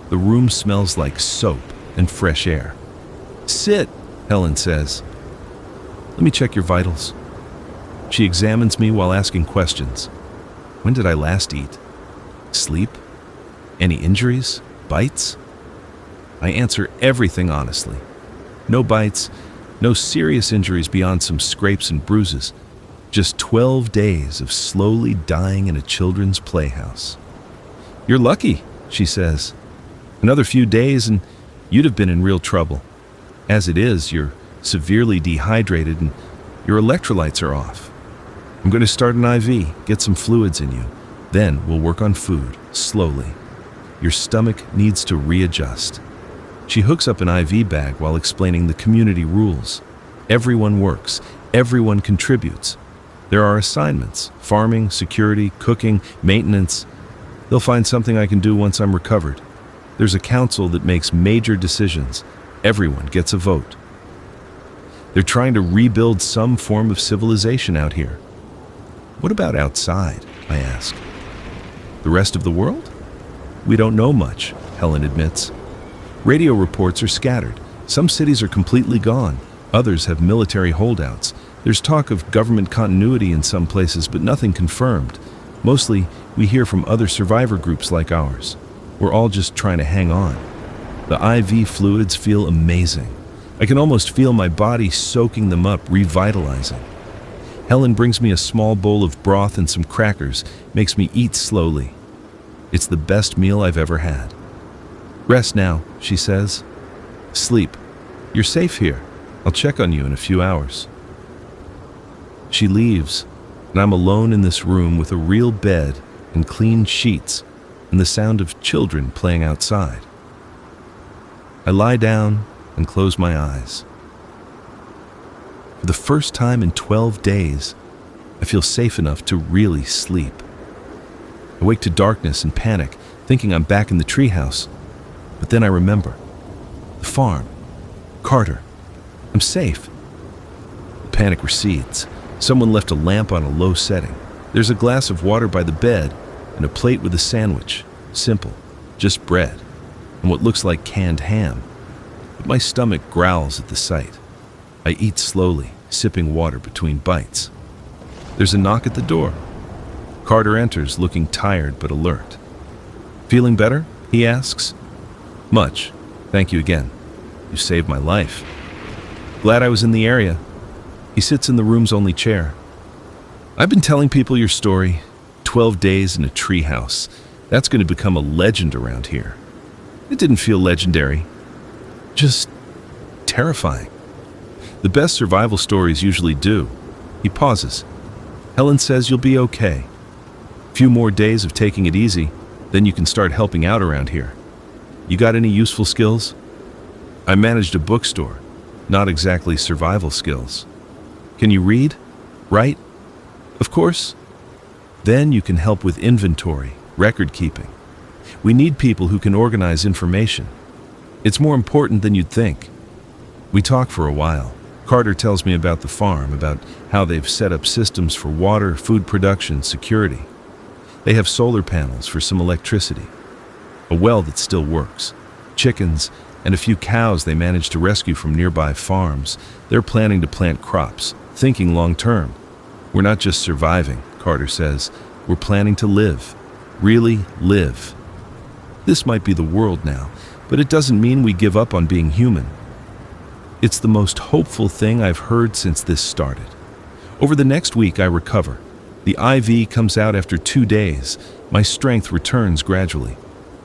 Speaker 1: The room smells like soap and fresh air. Sit, Helen says. Let me check your vitals. She examines me while asking questions. When did I last eat? Sleep? Any injuries? Bites? I answer everything honestly. No bites, no serious injuries beyond some scrapes and bruises. Just 12 days of slowly dying in a children's playhouse. You're lucky, she says. Another few days and you'd have been in real trouble. As it is, you're severely dehydrated and your electrolytes are off. I'm going to start an IV, get some fluids in you. Then we'll work on food, slowly. Your stomach needs to readjust. She hooks up an IV bag while explaining the community rules. Everyone works, everyone contributes. There are assignments, farming, security, cooking, maintenance. They'll find something I can do once I'm recovered. There's a council that makes major decisions. Everyone gets a vote. They're trying to rebuild some form of civilization out here. What about outside? I ask. The rest of the world? We don't know much, Helen admits. Radio reports are scattered. Some cities are completely gone. Others have military holdouts. There's talk of government continuity in some places, but nothing confirmed. Mostly, we hear from other survivor groups like ours. We're all just trying to hang on. The IV fluids feel amazing. I can almost feel my body soaking them up, revitalizing. Helen brings me a small bowl of broth and some crackers, makes me eat slowly. It's the best meal I've ever had. Rest now, she says. Sleep. You're safe here. I'll check on you in a few hours. She leaves, and I'm alone in this room with a real bed and clean sheets and the sound of children playing outside. I lie down and close my eyes. For the first time in 12 days, I feel safe enough to really sleep. I wake to darkness and panic, thinking I'm back in the treehouse. But then I remember. The farm. Carter. I'm safe. The panic recedes. Someone left a lamp on a low setting. There's a glass of water by the bed and a plate with a sandwich. Simple. Just bread. And what looks like canned ham. But my stomach growls at the sight. I eat slowly, sipping water between bites. There's a knock at the door. Carter enters, looking tired but alert. Feeling better? He asks. Much. Thank you again. You saved my life. Glad I was in the area. He sits in the room's only chair. I've been telling people your story. 12 days in a treehouse. That's going to become a legend around here. It didn't feel legendary. Just terrifying. The best survival stories usually do. He pauses. Helen says you'll be okay. Few more days of taking it easy, then you can start helping out around here. You got any useful skills? I managed a bookstore. Not exactly survival skills. Can you read? Write? Of course. Then you can help with inventory, record keeping. We need people who can organize information. It's more important than you'd think. We talk for a while. Carter tells me about the farm, about how they've set up systems for water, food production, security. They have solar panels for some electricity. A well that still works. Chickens, and a few cows they managed to rescue from nearby farms. They're planning to plant crops, thinking long term. We're not just surviving, Carter says. We're planning to live. Really live. This might be the world now, but it doesn't mean we give up on being human. It's the most hopeful thing I've heard since this started. Over the next week, I recover. The IV comes out after 2 days. My strength returns gradually.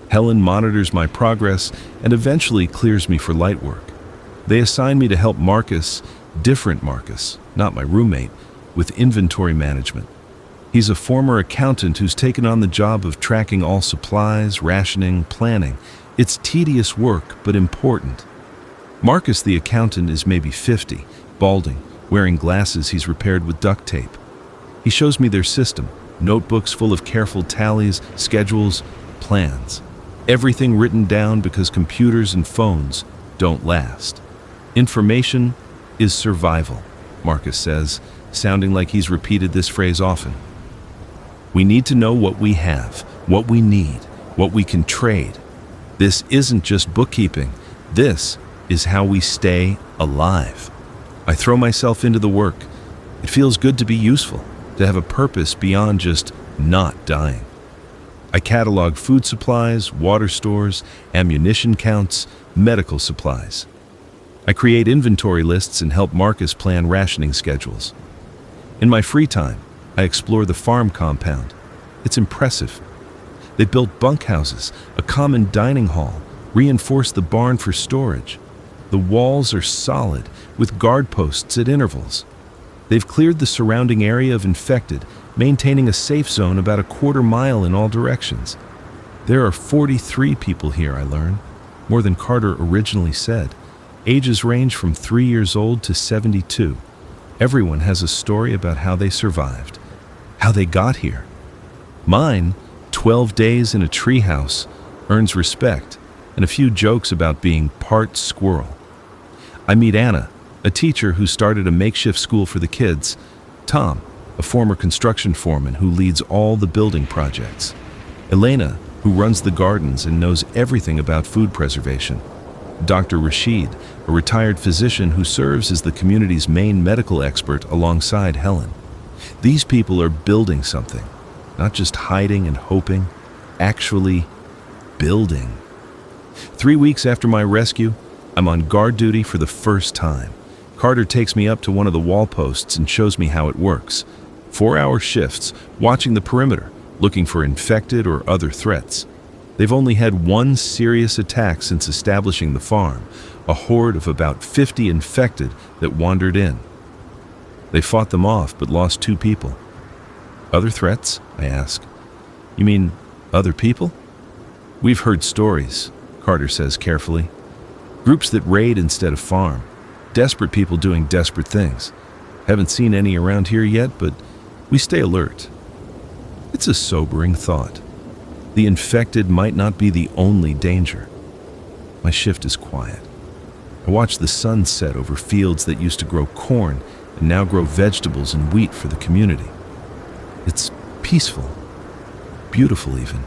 Speaker 1: Helen monitors my progress and eventually clears me for light work. They assign me to help Marcus, different Marcus, not my roommate, with inventory management. He's a former accountant who's taken on the job of tracking all supplies, rationing, planning. It's tedious work, but important. Marcus, the accountant, is maybe 50, balding, wearing glasses he's repaired with duct tape. He shows me their system, notebooks full of careful tallies, schedules, plans. Everything written down because computers and phones don't last. Information is survival, Marcus says, sounding like he's repeated this phrase often. We need to know what we have, what we need, what we can trade. This isn't just bookkeeping. This is how we stay alive. I throw myself into the work. It feels good to be useful, to have a purpose beyond just not dying. I catalog food supplies, water stores, ammunition counts, medical supplies. I create inventory lists and help Marcus plan rationing schedules. In my free time, I explore the farm compound. It's impressive. They built bunkhouses, a common dining hall, reinforced the barn for storage. The walls are solid, with guard posts at intervals. They've cleared the surrounding area of infected, maintaining a safe zone about a quarter mile in all directions. There are 43 people here, I learn, more than Carter originally said. Ages range from 3 years old to 72. Everyone has a story about how they survived, how they got here. Mine, 12 days in a treehouse, earns respect and a few jokes about being part squirrel. I meet Anna, a teacher who started a makeshift school for the kids, Tom, a former construction foreman who leads all the building projects, Elena, who runs the gardens and knows everything about food preservation, Dr. Rashid, a retired physician who serves as the community's main medical expert alongside Helen. These people are building something, not just hiding and hoping, actually building. 3 weeks after my rescue, I'm on guard duty for the first time. Carter takes me up to one of the wall posts and shows me how it works. 4-hour shifts, watching the perimeter, looking for infected or other threats. They've only had one serious attack since establishing the farm, a horde of about 50 infected that wandered in. They fought them off but lost 2 people. Other threats? I ask. You mean other people? We've heard stories, Carter says carefully. Groups that raid instead of farm. Desperate people doing desperate things. Haven't seen any around here yet, but we stay alert. It's a sobering thought. The infected might not be the only danger. My shift is quiet. I watch the sun set over fields that used to grow corn and now grow vegetables and wheat for the community. It's peaceful, beautiful even.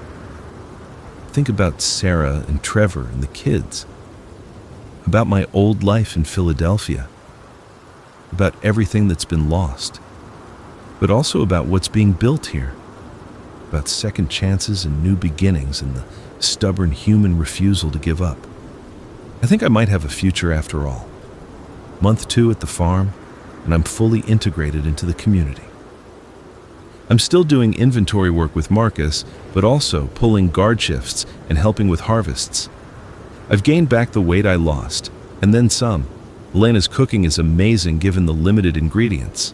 Speaker 1: Think about Sarah and Trevor and the kids. About my old life in Philadelphia. About everything that's been lost. But also about what's being built here. About second chances and new beginnings and the stubborn human refusal to give up. I think I might have a future after all. Month 2 at the farm, and I'm fully integrated into the community. I'm still doing inventory work with Marcus, but also pulling guard shifts and helping with harvests. I've gained back the weight I lost, and then some. Elena's cooking is amazing given the limited ingredients.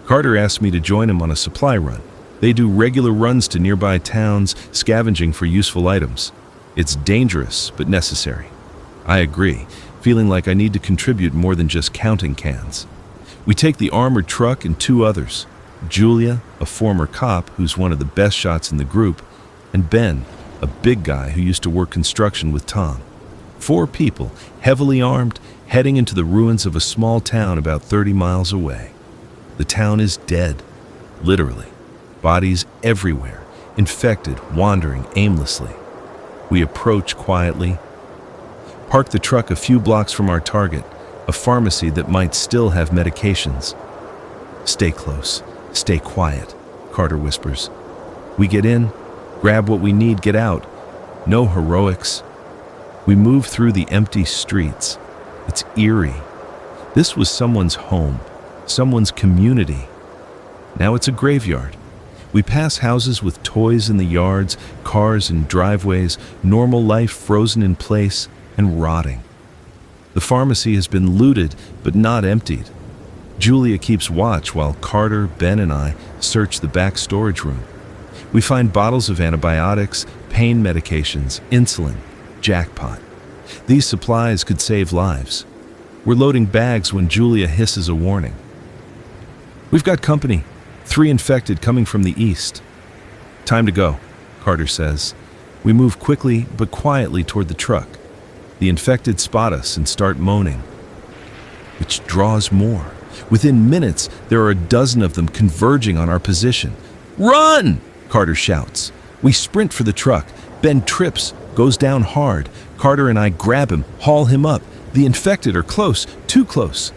Speaker 1: Carter asked me to join him on a supply run. They do regular runs to nearby towns, scavenging for useful items. It's dangerous, but necessary. I agree, feeling like I need to contribute more than just counting cans. We take the armored truck and 2 others. Julia, a former cop who's one of the best shots in the group, and Ben, a big guy who used to work construction with Tom. 4 people, heavily armed, heading into the ruins of a small town about 30 miles away. The town is dead, literally. Bodies everywhere, infected, wandering aimlessly. We approach quietly, park the truck a few blocks from our target, a pharmacy that might still have medications. Stay close, stay quiet, Carter whispers. We get in, grab what we need, get out. No heroics. We move through the empty streets. It's eerie. This was someone's home, someone's community. Now it's a graveyard. We pass houses with toys in the yards, cars in driveways, normal life frozen in place and rotting. The pharmacy has been looted, but not emptied. Julia keeps watch while Carter, Ben, and I search the back storage room. We find bottles of antibiotics, pain medications, insulin. Jackpot. These supplies could save lives. We're loading bags when Julia hisses a warning. "We've got company. 3 infected coming from the east." "Time to go," Carter says. We move quickly but quietly toward the truck. The infected spot us and start moaning, which draws more. Within minutes, there are a dozen of them converging on our position. "Run!" Carter shouts. We sprint for the truck. Ben trips, goes down hard. Carter and I grab him, haul him up. The infected are close, too close.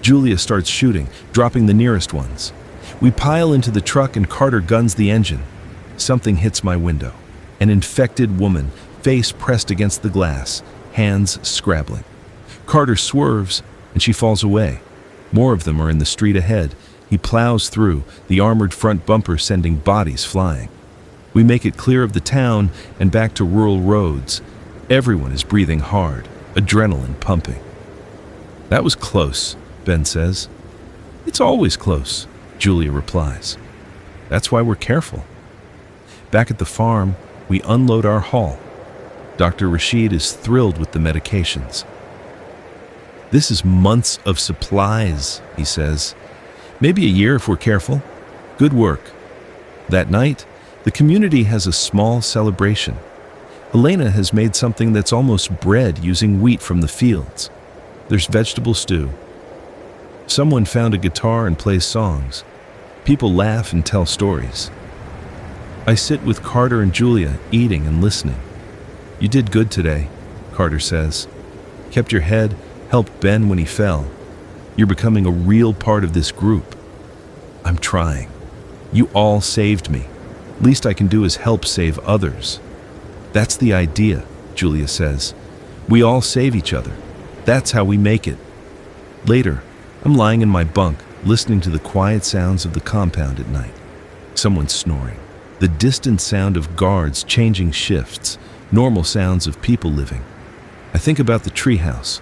Speaker 1: Julia starts shooting, dropping the nearest ones. We pile into the truck and Carter guns the engine. Something hits my window. An infected woman, face pressed against the glass, hands scrabbling. Carter swerves, and she falls away. More of them are in the street ahead. He plows through, the armored front bumper sending bodies flying. We make it clear of the town and back to rural roads. Everyone is breathing hard, adrenaline pumping. "That was close," Ben says. "It's always close," Julia replies. "That's why we're careful." Back at the farm, we unload our haul. Dr. Rashid is thrilled with the medications. "This is months of supplies," he says. "Maybe a year if we're careful. Good work." That night, the community has a small celebration. Elena has made something that's almost bread using wheat from the fields. There's vegetable stew. Someone found a guitar and plays songs. People laugh and tell stories. I sit with Carter and Julia, eating and listening. "You did good today," Carter says. "Kept your head, helped Ben when he fell. You're becoming a real part of this group." "I'm trying. You all saved me. Least I can do is help save others." "That's the idea," Julia says. "We all save each other. That's how we make it." Later, I'm lying in my bunk, listening to the quiet sounds of the compound at night. Someone snoring. The distant sound of guards changing shifts. Normal sounds of people living. I think about the treehouse.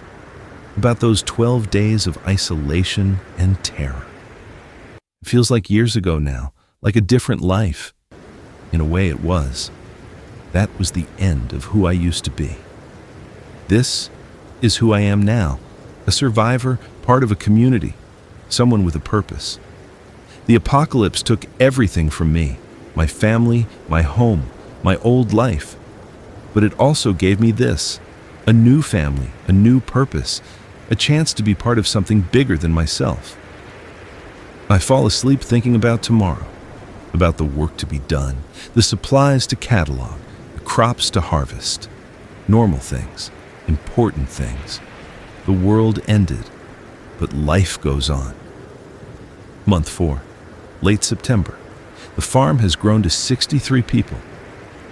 Speaker 1: About those 12 days of isolation and terror. It feels like years ago now, like a different life. In a way it was. That was the end of who I used to be. This is who I am now, a survivor, part of a community, someone with a purpose. The apocalypse took everything from me, my family, my home, my old life. But it also gave me this, a new family, a new purpose, a chance to be part of something bigger than myself. I fall asleep thinking about tomorrow, about the work to be done, the supplies to catalog, the crops to harvest, normal things, important things. The world ended, but life goes on. Month 4, late September. The farm has grown to 63 people.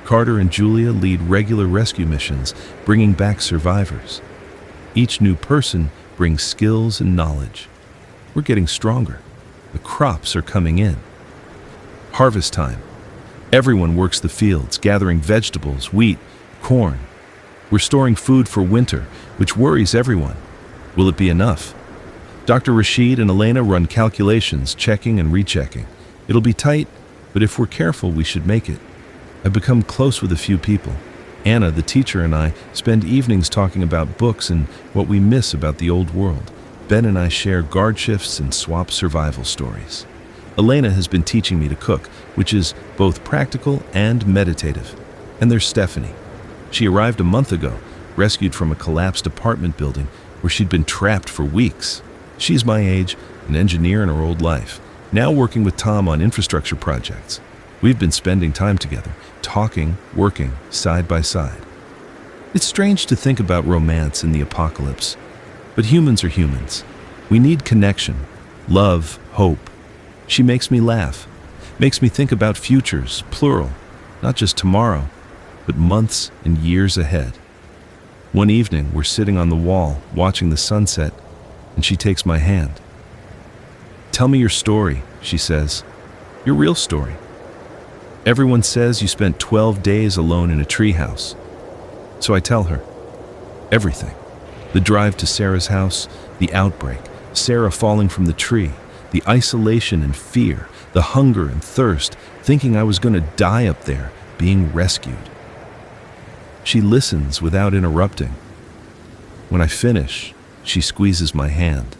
Speaker 1: Carter and Julia lead regular rescue missions, bringing back survivors. Each new person brings skills and knowledge. We're getting stronger. The crops are coming in. Harvest time. Everyone works the fields, gathering vegetables, wheat, corn. We're storing food for winter, which worries everyone. Will it be enough? Dr. Rashid and Elena run calculations, checking and rechecking. It'll be tight, but if we're careful, we should make it. I've become close with a few people. Anna, the teacher, and I spend evenings talking about books and what we miss about the old world. Ben and I share guard shifts and swap survival stories. Elena has been teaching me to cook, which is both practical and meditative. And there's Stephanie. She arrived a month ago, rescued from a collapsed apartment building where she'd been trapped for weeks. She's my age, an engineer in her old life, now working with Tom on infrastructure projects. We've been spending time together, talking, working, side by side. It's strange to think about romance in the apocalypse, but humans are humans. We need connection, love, hope. She makes me laugh, makes me think about futures, plural, not just tomorrow, but months and years ahead. One evening, we're sitting on the wall, watching the sunset, and she takes my hand. "Tell me your story," she says. "Your real story. Everyone says you spent 12 days alone in a treehouse. So I tell her everything. The drive to Sarah's house, the outbreak, Sarah falling from the tree, the isolation and fear, the hunger and thirst, thinking I was going to die up there, being rescued. She listens without interrupting. When I finish, she squeezes my hand.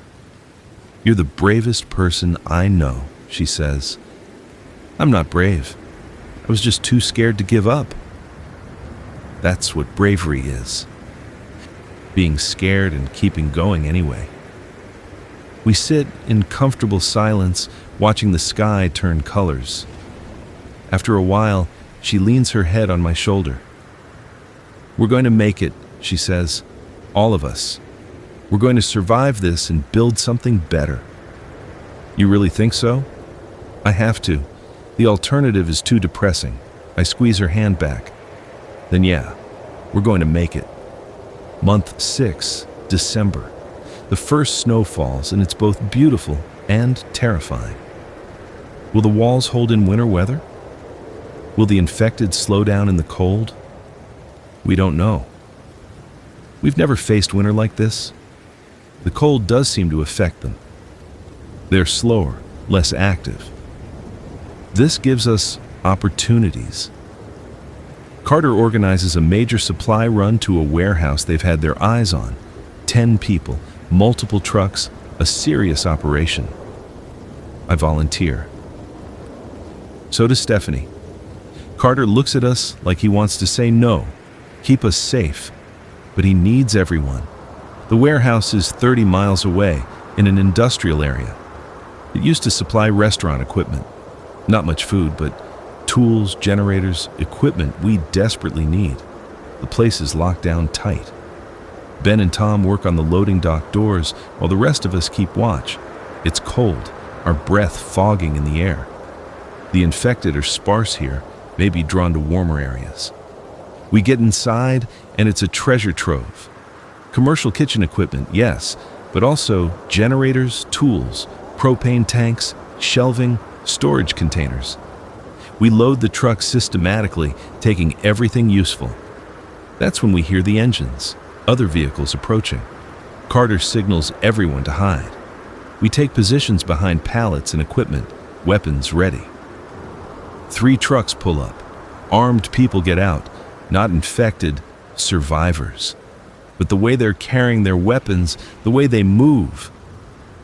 Speaker 1: "You're the bravest person I know," she says. "I'm not brave. I was just too scared to give up." That's what bravery is. Being scared and keeping going anyway. We sit in comfortable silence, watching the sky turn colors. After a while, she leans her head on my shoulder. "We're going to make it," she says. "All of us. We're going to survive this and build something better." "You really think so?" "I have to. The alternative is too depressing." I squeeze her hand back. "Then yeah, we're going to make it." Month 6, December. The first snow falls, and it's both beautiful and terrifying. Will the walls hold in winter weather? Will the infected slow down in the cold? We don't know. We've never faced winter like this. The cold does seem to affect them. They're slower, less active. This gives us opportunities. Carter organizes a major supply run to a warehouse they've had their eyes on. 10 people, multiple trucks, a serious operation. I volunteer. So does Stephanie. Carter looks at us like he wants to say no, keep us safe, but he needs everyone. The warehouse is 30 miles away in an industrial area. It used to supply restaurant equipment. Not much food, but tools, generators, equipment we desperately need. The place is locked down tight. Ben and Tom work on the loading dock doors while the rest of us keep watch. It's cold, our breath fogging in the air. The infected are sparse here, maybe drawn to warmer areas. We get inside, and it's a treasure trove. Commercial kitchen equipment, yes, but also generators, tools, propane tanks, shelving, storage containers. We load the truck systematically, taking everything useful. That's when we hear the engines, other vehicles approaching. Carter signals everyone to hide. We take positions behind pallets and equipment, weapons ready. 3 trucks pull up. Armed people get out, not infected, survivors. But the way they're carrying their weapons, the way they move,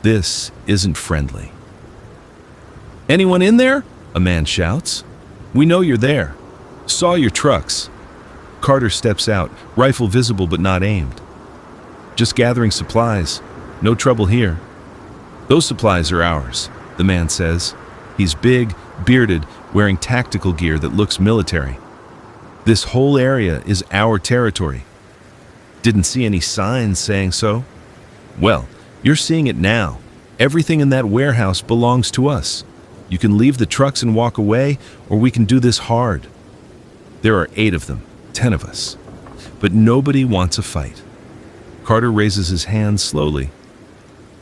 Speaker 1: this isn't friendly. "Anyone in there?" a man shouts. "We know you're there. Saw your trucks." Carter steps out, rifle visible but not aimed. "Just gathering supplies. No trouble here." "Those supplies are ours," the man says. He's big, bearded, wearing tactical gear that looks military. "This whole area is our territory." "Didn't see any signs saying so." "Well, you're seeing it now. Everything in that warehouse belongs to us. You can leave the trucks and walk away, or we can do this hard." There are 8 of them, 10 of us. But nobody wants a fight. Carter raises his hand slowly.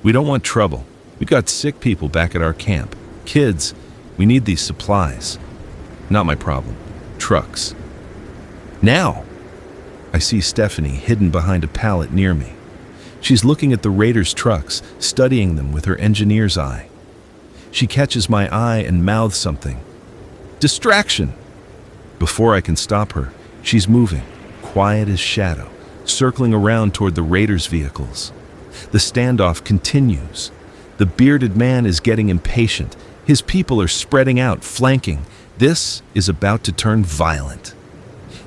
Speaker 1: "We don't want trouble. We've got sick people back at our camp. Kids, we need these supplies." "Not my problem. Trucks." "Now!" I see Stephanie hidden behind a pallet near me. She's looking at the raiders' trucks, studying them with her engineer's eye. She catches my eye and mouths something. "Distraction!" Before I can stop her, she's moving, quiet as shadow, circling around toward the raiders' vehicles. The standoff continues. The bearded man is getting impatient. His people are spreading out, flanking. This is about to turn violent.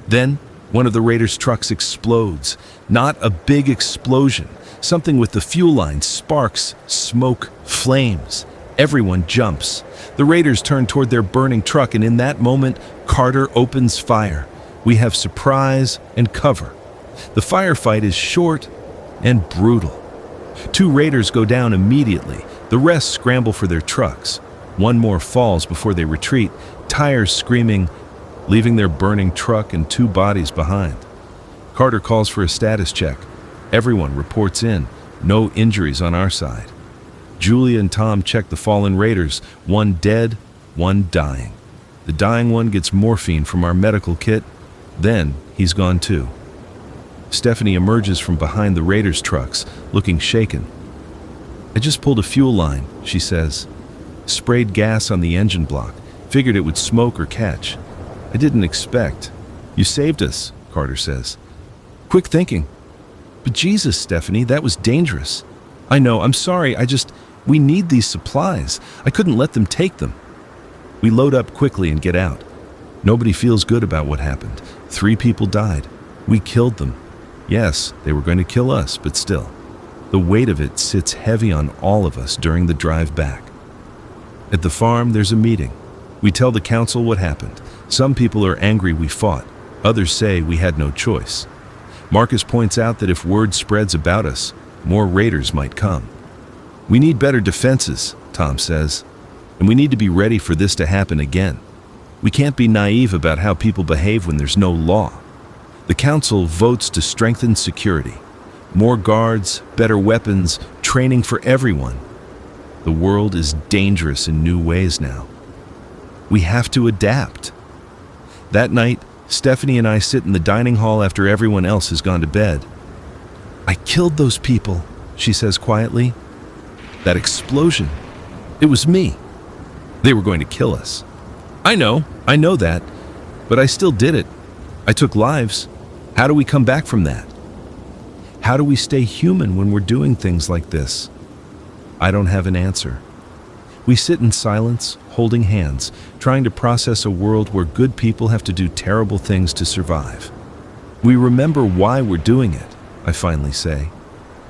Speaker 1: Then, one of the raiders' trucks explodes. Not a big explosion. Something with the fuel line sparks, smoke, flames. Everyone jumps. The raiders turn toward their burning truck, and in that moment, Carter opens fire. We have surprise and cover. The firefight is short and brutal. 2 raiders go down immediately. The rest scramble for their trucks. One more falls before they retreat, tires screaming, leaving their burning truck and 2 bodies behind. Carter calls for a status check. Everyone reports in. No injuries on our side. Julia and Tom check the fallen raiders, one dead, one dying. The dying one gets morphine from our medical kit. Then he's gone too. Stephanie emerges from behind the Raiders' trucks, looking shaken. I just pulled a fuel line, she says. Sprayed gas on the engine block. Figured it would smoke or catch. I didn't expect. You saved us, Carter says. Quick thinking. But Jesus, Stephanie, that was dangerous. I know, I'm sorry, we need these supplies. I couldn't let them take them. We load up quickly and get out. Nobody feels good about what happened. 3 people died. We killed them. Yes, they were going to kill us, but still. The weight of it sits heavy on all of us during the drive back. At the farm, there's a meeting. We tell the council what happened. Some people are angry we fought. Others say we had no choice. Marcus points out that if word spreads about us, more raiders might come. We need better defenses, Tom says, and we need to be ready for this to happen again. We can't be naive about how people behave when there's no law. The council votes to strengthen security. More guards, better weapons, training for everyone. The world is dangerous in new ways now. We have to adapt. That night, Stephanie and I sit in the dining hall after everyone else has gone to bed. I killed those people, she says quietly. That explosion, it was me. They were going to kill us. I know that, but I still did it. I took lives. How do we come back from that? How do we stay human when we're doing things like this? I don't have an answer. We sit in silence, holding hands, trying to process a world where good people have to do terrible things to survive. We remember why we're doing it, I finally say.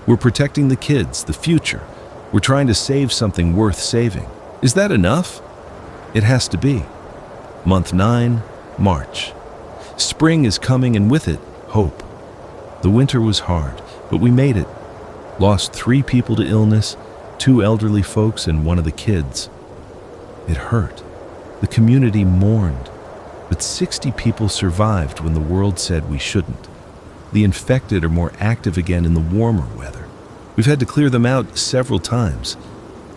Speaker 1: We're protecting the kids, the future. We're trying to save something worth saving. Is that enough? It has to be. Month 9, March. Spring is coming, and with it, hope. The winter was hard, but we made it. Lost 3 people to illness, 2 elderly folks and 1 of the kids. It hurt. The community mourned, but 60 people survived when the world said we shouldn't. The infected are more active again in the warmer weather. We've had to clear them out several times,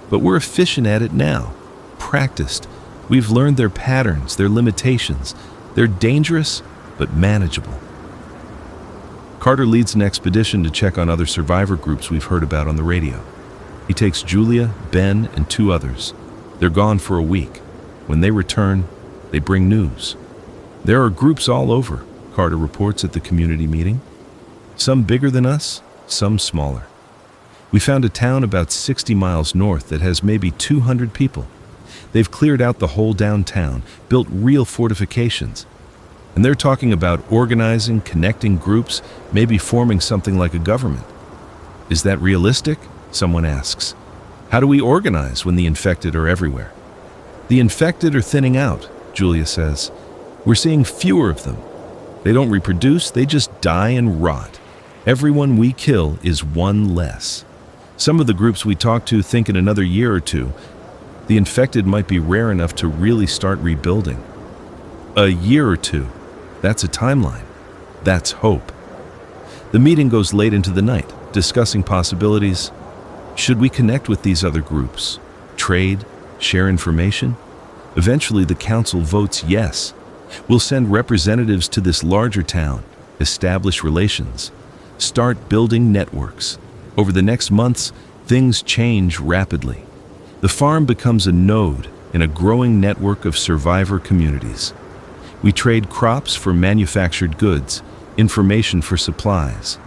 Speaker 1: but we're efficient at it now, practiced. We've learned their patterns, their limitations. They're dangerous, but manageable. Carter leads an expedition to check on other survivor groups we've heard about on the radio. He takes Julia, Ben, and 2 others. They're gone for a week. When they return, they bring news. There are groups all over, Carter reports at the community meeting. Some bigger than us, some smaller. We found a town about 60 miles north that has maybe 200 people. They've cleared out the whole downtown, built real fortifications. And they're talking about organizing, connecting groups, maybe forming something like a government. Is that realistic? Someone asks. How do we organize when the infected are everywhere? The infected are thinning out, Julia says. We're seeing fewer of them. They don't reproduce, they just die and rot. Everyone we kill is 1 less. Some of the groups we talk to think in another year or 2, the infected might be rare enough to really start rebuilding. A year or 2, that's a timeline. That's hope. The meeting goes late into the night, discussing possibilities. Should we connect with these other groups? Trade? Share information? Eventually, the council votes yes. We'll send representatives to this larger town, establish relations, start building networks. Over the next months, things change rapidly. The farm becomes a node in a growing network of survivor communities. We trade crops for manufactured goods, information for supplies.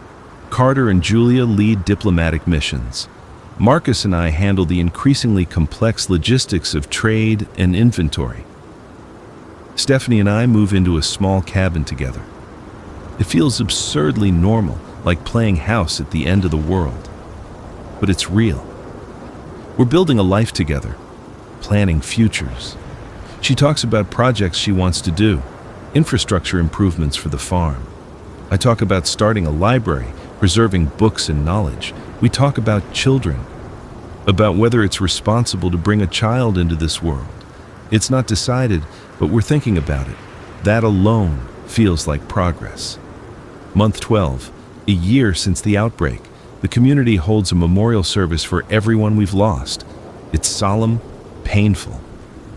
Speaker 1: Carter and Julia lead diplomatic missions. Marcus and I handle the increasingly complex logistics of trade and inventory. Stephanie and I move into a small cabin together. It feels absurdly normal, like playing house at the end of the world. But it's real. We're building a life together, planning futures. She talks about projects she wants to do, infrastructure improvements for the farm. I talk about starting a library, preserving books and knowledge. We talk about children, about whether it's responsible to bring a child into this world. It's not decided, but we're thinking about it. That alone feels like progress. Month 12, a year since the outbreak, the community holds a memorial service for everyone we've lost. It's solemn, painful.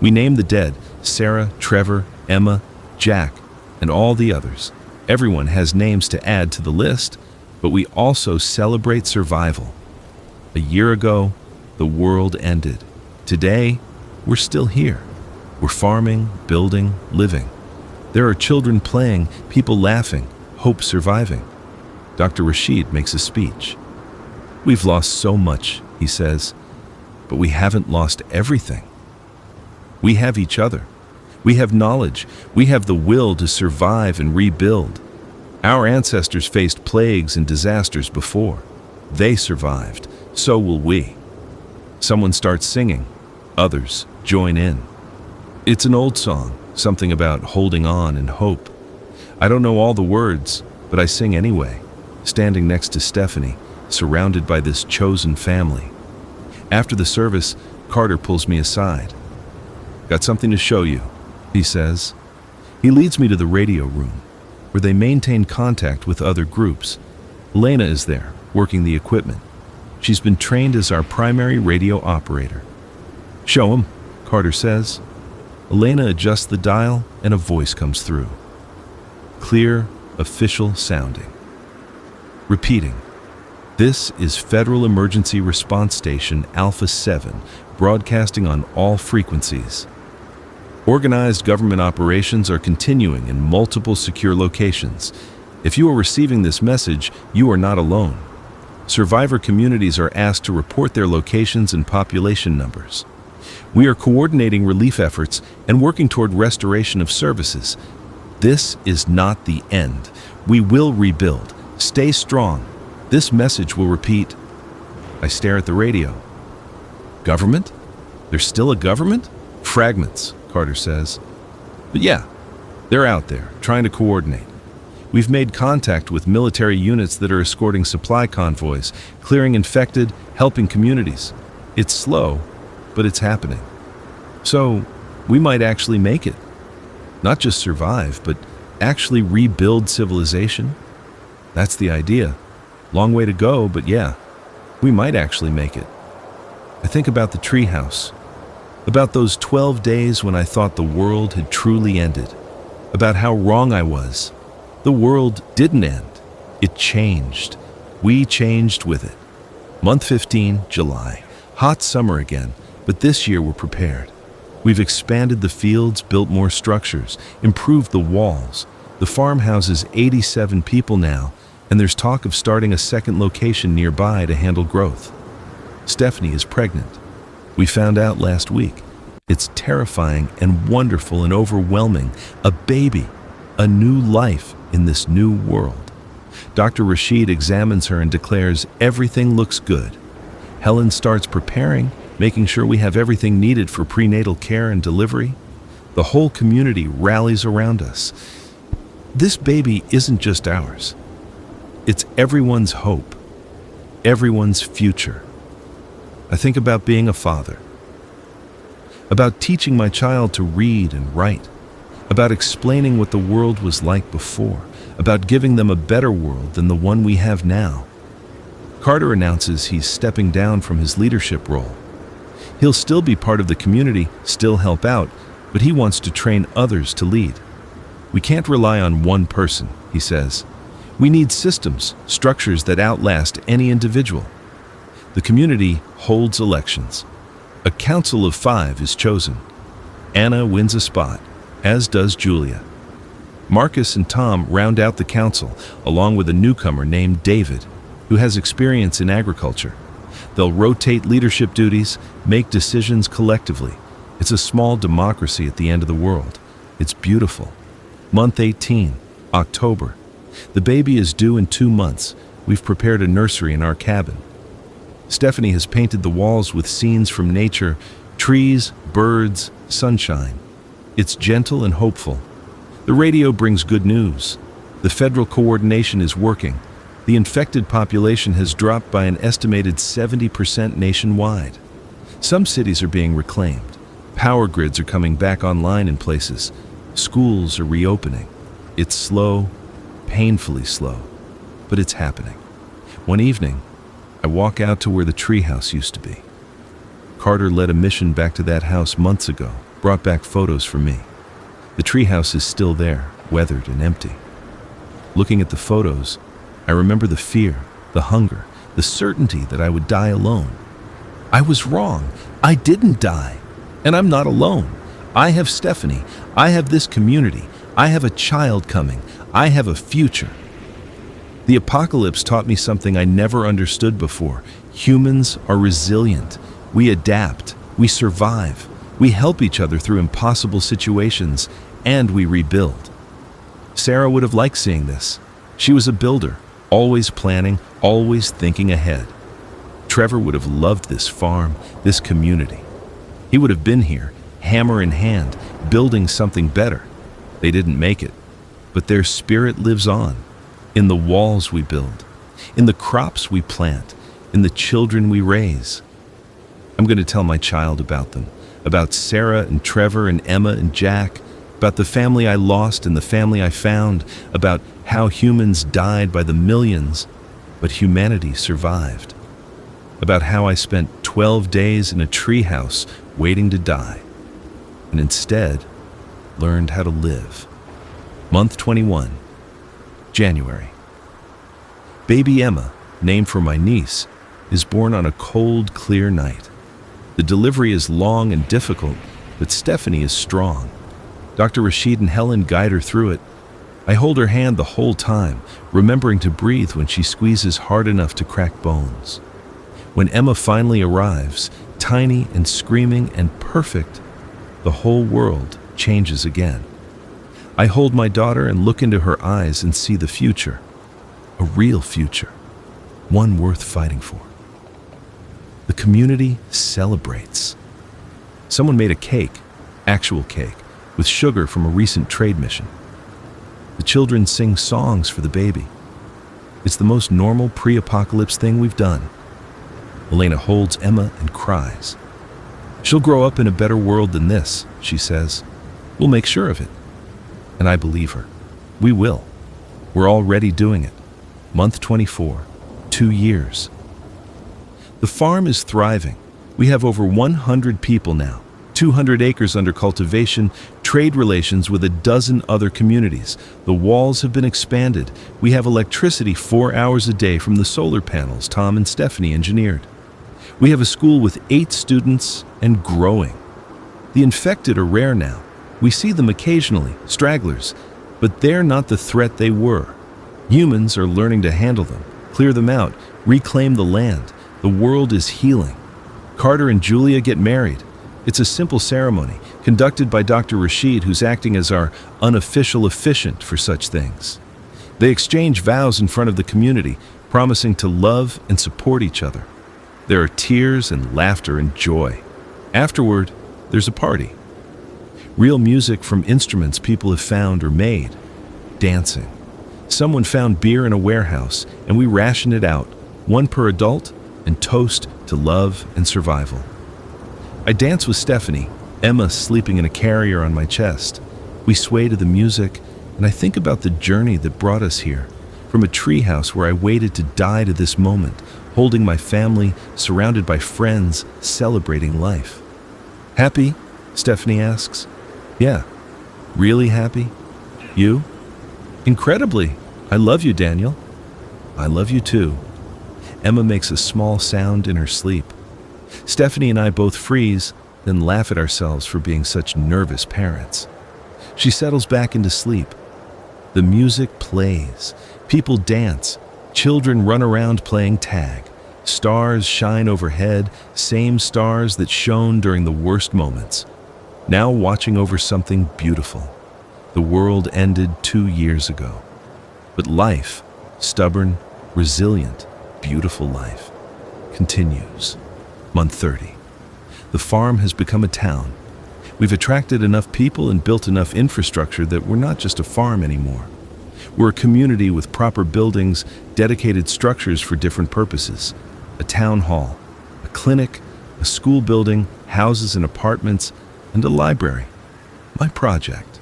Speaker 1: We name the dead, Sarah, Trevor, Emma, Jack, and all the others. Everyone has names to add to the list, but we also celebrate survival. A year ago, the world ended. Today, we're still here. We're farming, building, living. There are children playing, people laughing, hope surviving. Dr. Rashid makes a speech. We've lost so much, he says, but we haven't lost everything. We have each other. We have knowledge. We have the will to survive and rebuild. Our ancestors faced plagues and disasters before. They survived. So will we. Someone starts singing. Others join in. It's an old song, something about holding on and hope. I don't know all the words, but I sing anyway, standing next to Stephanie, surrounded by this chosen family. After the service, Carter pulls me aside. Got something to show you, he says. He leads me to the radio room, where they maintain contact with other groups. Elena is there, working the equipment. She's been trained as our primary radio operator. Show him, Carter says. Elena adjusts the dial and a voice comes through. Clear, official sounding. Repeating. This is Federal Emergency Response Station Alpha 7, broadcasting on all frequencies. Organized government operations are continuing in multiple secure locations. If you are receiving this message, you are not alone. Survivor communities are asked to report their locations and population numbers. We are coordinating relief efforts and working toward restoration of services. This is not the end. We will rebuild. Stay strong. This message will repeat. I stare at the radio. Government? There's still a government? Fragments, Carter says. But yeah, they're out there, trying to coordinate. We've made contact with military units that are escorting supply convoys, clearing infected, helping communities. It's slow, but it's happening. So, we might actually make it. Not just survive, but actually rebuild civilization. That's the idea. Long way to go, but yeah, we might actually make it. I think about the treehouse, about those 12 days when I thought the world had truly ended, about how wrong I was. The world didn't end. It changed. We changed with it. Month 15, July. Hot summer again, but this year we're prepared. We've expanded the fields, built more structures, improved the walls. The farmhouse is 87 people now, and there's talk of starting a second location nearby to handle growth. Stephanie is pregnant. We found out last week. It's terrifying and wonderful and overwhelming. A baby, a new life in this new world. Dr. Rashid examines her and declares everything looks good. Helen starts preparing, making sure we have everything needed for prenatal care and delivery. The whole community rallies around us. This baby isn't just ours. It's everyone's hope, everyone's future. I think about being a father, about teaching my child to read and write, about explaining what the world was like before, about giving them a better world than the one we have now. Carter announces he's stepping down from his leadership role. He'll still be part of the community, still help out, but he wants to train others to lead. We can't rely on one person, he says. We need systems, structures that outlast any individual. The community holds elections. A council of 5 is chosen. Anna wins a spot, as does Julia. Marcus and Tom round out the council, along with a newcomer named David, who has experience in agriculture. They'll rotate leadership duties, make decisions collectively. It's a small democracy at the end of the world. It's beautiful. Month 18, October. The baby is due in 2 months. We've prepared a nursery in our cabin. Stephanie has painted the walls with scenes from nature, trees, birds, sunshine. It's gentle and hopeful. The radio brings good news. The federal coordination is working. The infected population has dropped by an estimated 70% nationwide. Some cities are being reclaimed. Power grids are coming back online in places. Schools are reopening. It's slow, painfully slow, but it's happening. One evening, I walk out to where the treehouse used to be. Carter led a mission back to that house months ago. brought back photos for me. The treehouse is still there, weathered and empty. Looking at the photos, I remember the fear, the hunger, the certainty that I would die alone. I was wrong. I didn't die. And I'm not alone. I have Stephanie. I have this community. I have a child coming. I have a future. The apocalypse taught me something I never understood before. Humans are resilient. We adapt. We survive. We help each other through impossible situations, and we rebuild. Sarah would have liked seeing this. She was a builder, always planning, always thinking ahead. Trevor would have loved this farm, this community. He would have been here, hammer in hand, building something better. They didn't make it, but their spirit lives on, in the walls we build, in the crops we plant, in the children we raise. I'm going to tell my child about them, about Sarah and Trevor and Emma and Jack, about the family I lost and the family I found, about how humans died by the millions, but humanity survived, about how I spent 12 days in a treehouse waiting to die, and instead learned how to live. Month 21, January. Baby Emma, named for my niece, is born on a cold, clear night. The delivery is long and difficult, but Stephanie is strong. Dr. Rashid and Helen guide her through it. I hold her hand the whole time, remembering to breathe when she squeezes hard enough to crack bones. When Emma finally arrives, tiny and screaming and perfect, the whole world changes again. I hold my daughter and look into her eyes and see the future, a real future, one worth fighting for. The community celebrates. Someone made a cake, actual cake, with sugar from a recent trade mission. The children sing songs for the baby. It's the most normal pre-apocalypse thing we've done. Elena holds Emma and cries. She'll grow up in a better world than this, she says. We'll make sure of it. And I believe her. We will. We're already doing it. Month 24, 2 years. The farm is thriving. We have over 100 people now, 200 acres under cultivation, trade relations with a dozen other communities. The walls have been expanded. We have electricity 4 hours a day from the solar panels Tom and Stephanie engineered. We have a school with 8 students and growing. The infected are rare now. We see them occasionally, stragglers, but they're not the threat they were. Humans are learning to handle them, clear them out, reclaim the land. The world is healing. Carter and Julia get married. It's a simple ceremony, conducted by Dr. Rashid, who's acting as our unofficial officiant for such things. They exchange vows in front of the community, promising to love and support each other. There are tears and laughter and joy. Afterward, there's a party. Real music from instruments people have found or made. Dancing. Someone found beer in a warehouse, and we ration it out, 1 per adult, and toast to love and survival. I dance with Stephanie, Emma sleeping in a carrier on my chest. We sway to the music, and I think about the journey that brought us here, from a treehouse where I waited to die to this moment, holding my family, surrounded by friends, celebrating life. Happy? Stephanie asks. Yeah. Really happy? You? Incredibly. I love you, Daniel. I love you too. Emma makes a small sound in her sleep. Stephanie and I both freeze, then laugh at ourselves for being such nervous parents. She settles back into sleep. The music plays. People dance. Children run around playing tag. Stars shine overhead, same stars that shone during the worst moments. Now watching over something beautiful. The world ended 2 years ago. But life, stubborn, resilient, beautiful life, continues. Month 30. The farm has become a town. We've attracted enough people and built enough infrastructure that we're not just a farm anymore. We're a community with proper buildings, dedicated structures for different purposes. A town hall, a clinic, a school building, houses and apartments, and a library. My project.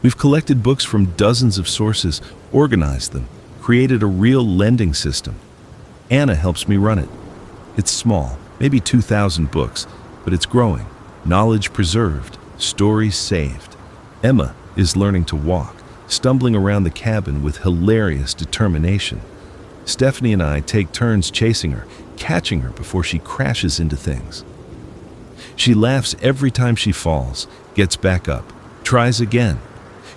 Speaker 1: We've collected books from dozens of sources, organized them, created a real lending system. Anna helps me run it. It's small, maybe 2,000 books, but it's growing, knowledge preserved, Stories saved. Emma is learning to walk, stumbling around the cabin with hilarious determination. Stephanie and I take turns chasing her, catching her before she crashes into things. She laughs every time she falls, gets back up, tries again.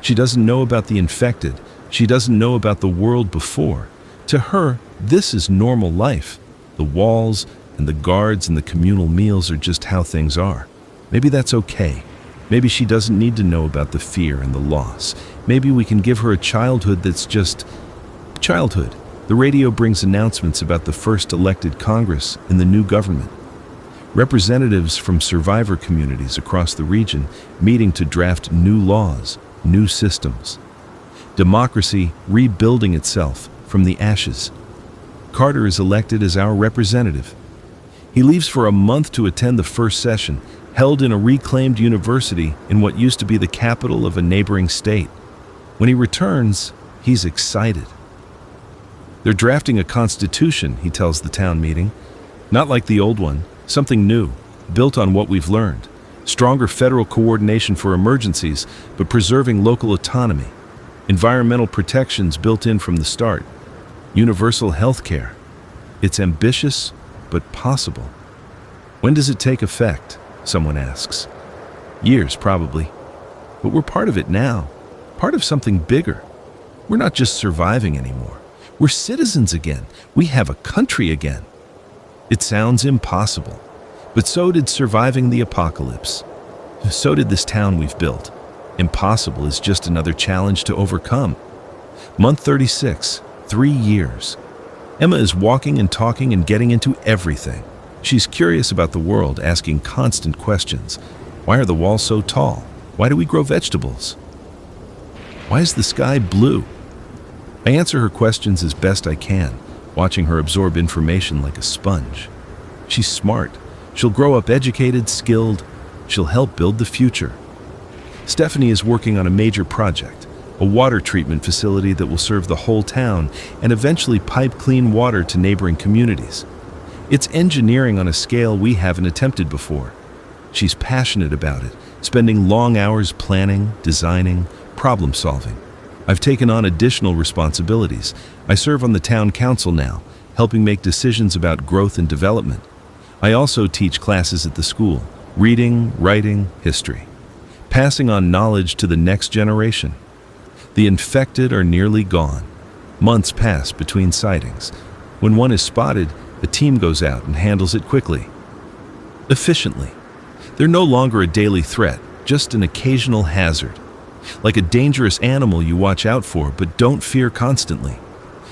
Speaker 1: She doesn't know about the infected. She doesn't know about the world before. To her, this is normal life. The walls and the guards and the communal meals are just how things are. Maybe that's okay. Maybe she doesn't need to know about the fear and the loss. Maybe we can give her a childhood that's just childhood. The radio brings announcements about the first elected Congress and the new government. Representatives from survivor communities across the region meeting to draft new laws, new systems. Democracy rebuilding itself from the ashes. Carter is elected as our representative. He leaves for a month to attend the first session, held in a reclaimed university in what used to be the capital of a neighboring state. When he returns, he's excited. They're drafting a constitution, he tells the town meeting. Not like the old one, something new, built on what we've learned. Stronger federal coordination for emergencies, but preserving local autonomy. Environmental protections built in from the start. Universal health care. It's ambitious, but possible. When does it take effect? Someone asks. Years, probably. But we're part of it now. Part of something bigger. We're not just surviving anymore. We're citizens again. We have a country again. It sounds impossible. But so did surviving the apocalypse. So did this town we've built. Impossible is just another challenge to overcome. Month 36, 3 years. Emma is walking and talking and getting into everything. She's curious about the world, asking constant questions. Why are the walls so tall? Why do we grow vegetables? Why is the sky blue? I answer her questions as best I can, watching her absorb information like a sponge. She's smart. She'll grow up educated, skilled. She'll help build the future. Stephanie is working on a major project, a water treatment facility that will serve the whole town and eventually pipe clean water to neighboring communities. It's engineering on a scale we haven't attempted before. She's passionate about it, spending long hours planning, designing, problem solving. I've taken on additional responsibilities. I serve on the town council now, helping make decisions about growth and development. I also teach classes at the school, reading, writing, history, passing on knowledge to the next generation. The infected are nearly gone. Months pass between sightings. When one is spotted, a team goes out and handles it quickly, efficiently. They're no longer a daily threat, just an occasional hazard. Like a dangerous animal you watch out for but don't fear constantly.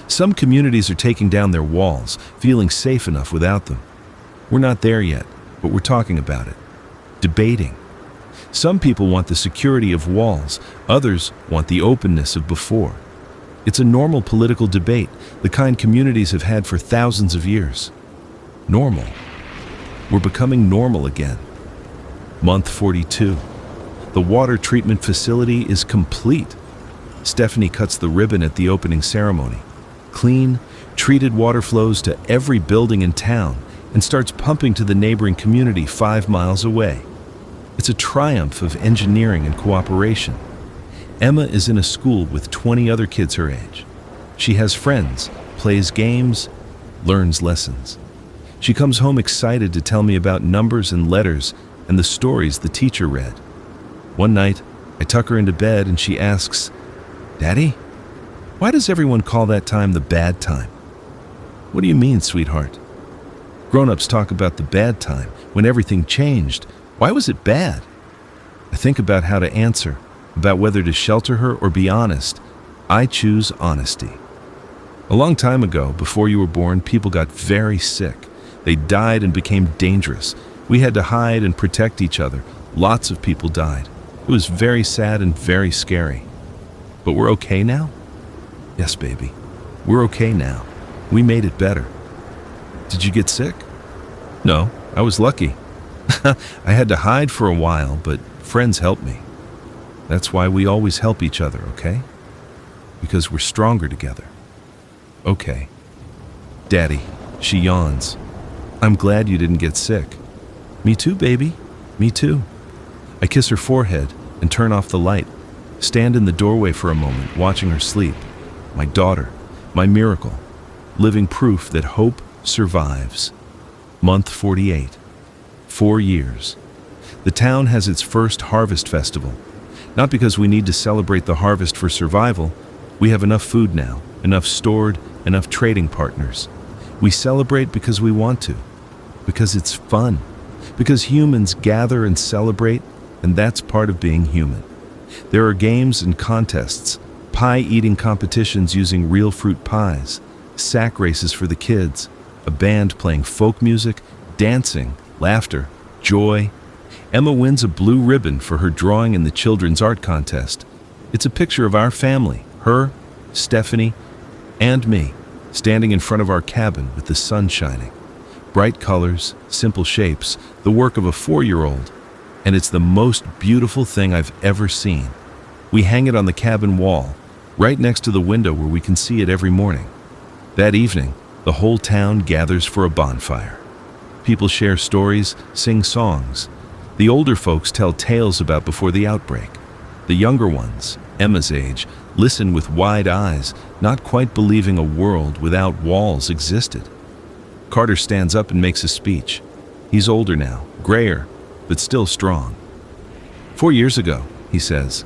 Speaker 1: Some communities are taking down their walls, feeling safe enough without them. We're not there yet, but we're talking about it. Debating. Some people want the security of walls, others want the openness of before. It's a normal political debate, the kind communities have had for thousands of years. Normal. We're becoming normal again. Month 42. The water treatment facility is complete. Stephanie cuts the ribbon at the opening ceremony. Clean, treated water flows to every building in town and starts pumping to the neighboring community 5 miles away. It's a triumph of engineering and cooperation. Emma is in a school with 20 other kids her age. She has friends, plays games, learns lessons. She comes home excited to tell me about numbers and letters and the stories the teacher read. One night, I tuck her into bed and she asks, "Daddy, why does everyone call that time the bad time?" "What do you mean, sweetheart?" "Grown-ups talk about the bad time, when everything changed. Why was it bad?" I think about how to answer, about whether to shelter her or be honest. I choose honesty. A long time ago, before you were born, people got very sick. They died and became dangerous. We had to hide and protect each other. Lots of people died. It was very sad and very scary. But we're okay now? Yes, baby. We're okay now. We made it better. Did you get sick? No, I was lucky. I had to hide for a while, but friends helped me. That's why we always help each other, okay? Because we're stronger together. Okay. Daddy, she yawns. I'm glad you didn't get sick. Me too, baby. Me too. I kiss her forehead and turn off the light, stand in the doorway for a moment, watching her sleep. My daughter, my miracle, living proof that hope survives. Month 48. 4 years. The town has its first harvest festival. Not because we need to celebrate the harvest for survival. We have enough food now, enough stored, enough trading partners. We celebrate because we want to, because it's fun, because humans gather and celebrate, and that's part of being human. There are games and contests, pie-eating competitions using real fruit pies, sack races for the kids, a band playing folk music, dancing, laughter, joy. Emma wins a blue ribbon for her drawing in the children's art contest. It's a picture of our family, her, Stephanie, and me, standing in front of our cabin with the sun shining. Bright colors, simple shapes, the work of a 4-year-old, and it's the most beautiful thing I've ever seen. We hang it on the cabin wall, right next to the window where we can see it every morning. That evening, the whole town gathers for a bonfire. People share stories, sing songs. The older folks tell tales about before the outbreak. The younger ones, Emma's age, listen with wide eyes, not quite believing a world without walls existed. Carter stands up and makes a speech. He's older now, grayer, but still strong. 4 years ago, he says,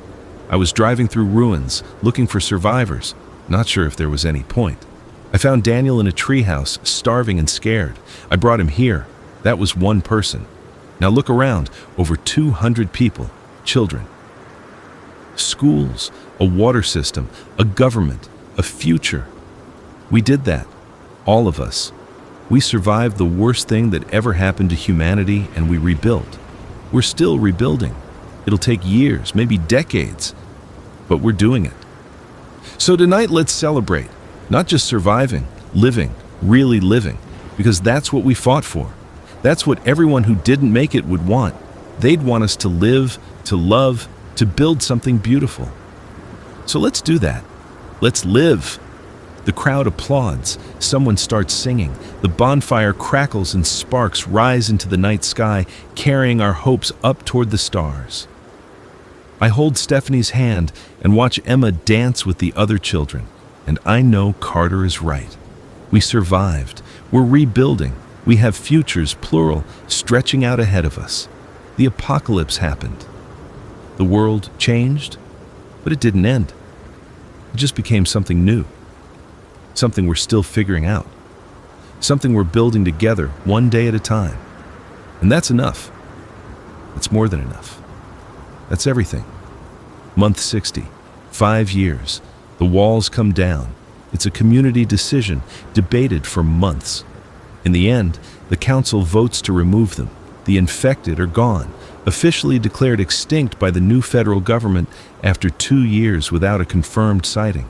Speaker 1: I was driving through ruins, looking for survivors, not sure if there was any point. I found Daniel in a treehouse, starving and scared. I brought him here. That was one person. Now look around, over 200 people, children. Schools, a water system, a government, a future. We did that, all of us. We survived the worst thing that ever happened to humanity, and we rebuilt. We're still rebuilding. It'll take years, maybe decades, but we're doing it. So tonight, let's celebrate, not just surviving, living, really living, because that's what we fought for. That's what everyone who didn't make it would want. They'd want us to live, to love, to build something beautiful. So let's do that. Let's live. The crowd applauds. Someone starts singing. The bonfire crackles and sparks rise into the night sky, carrying our hopes up toward the stars. I hold Stephanie's hand and watch Emma dance with the other children, and I know Carter is right. We survived. We're rebuilding. We have futures, plural, stretching out ahead of us. The apocalypse happened. The world changed, but it didn't end. It just became something new. Something we're still figuring out. Something we're building together, one day at a time. And that's enough. That's more than enough. That's everything. Month 60, 5 years. The walls come down. It's a community decision, debated for months. In the end, the council votes to remove them. The infected are gone, officially declared extinct by the new federal government after 2 years without a confirmed sighting.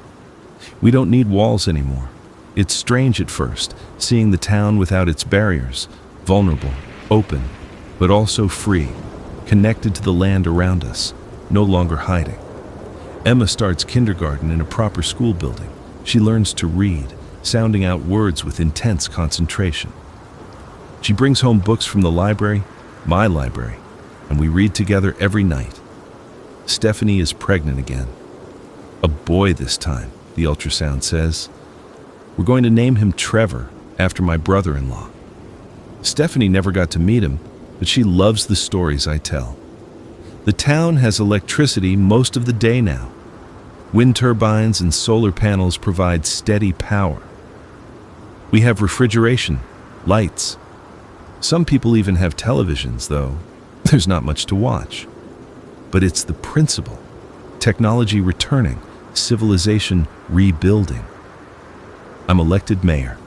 Speaker 1: We don't need walls anymore. It's strange at first, seeing the town without its barriers, vulnerable, open, but also free, connected to the land around us, no longer hiding. Emma starts kindergarten in a proper school building. She learns to read, sounding out words with intense concentration. She brings home books from the library, my library, and we read together every night. Stephanie is pregnant again. A boy this time, the ultrasound says. We're going to name him Trevor, after my brother-in-law. Stephanie never got to meet him, but she loves the stories I tell. The town has electricity most of the day now. Wind turbines and solar panels provide steady power. We have refrigeration, lights. Some people even have televisions, though there's not much to watch. But it's the principle. Technology returning, civilization rebuilding. I'm elected mayor.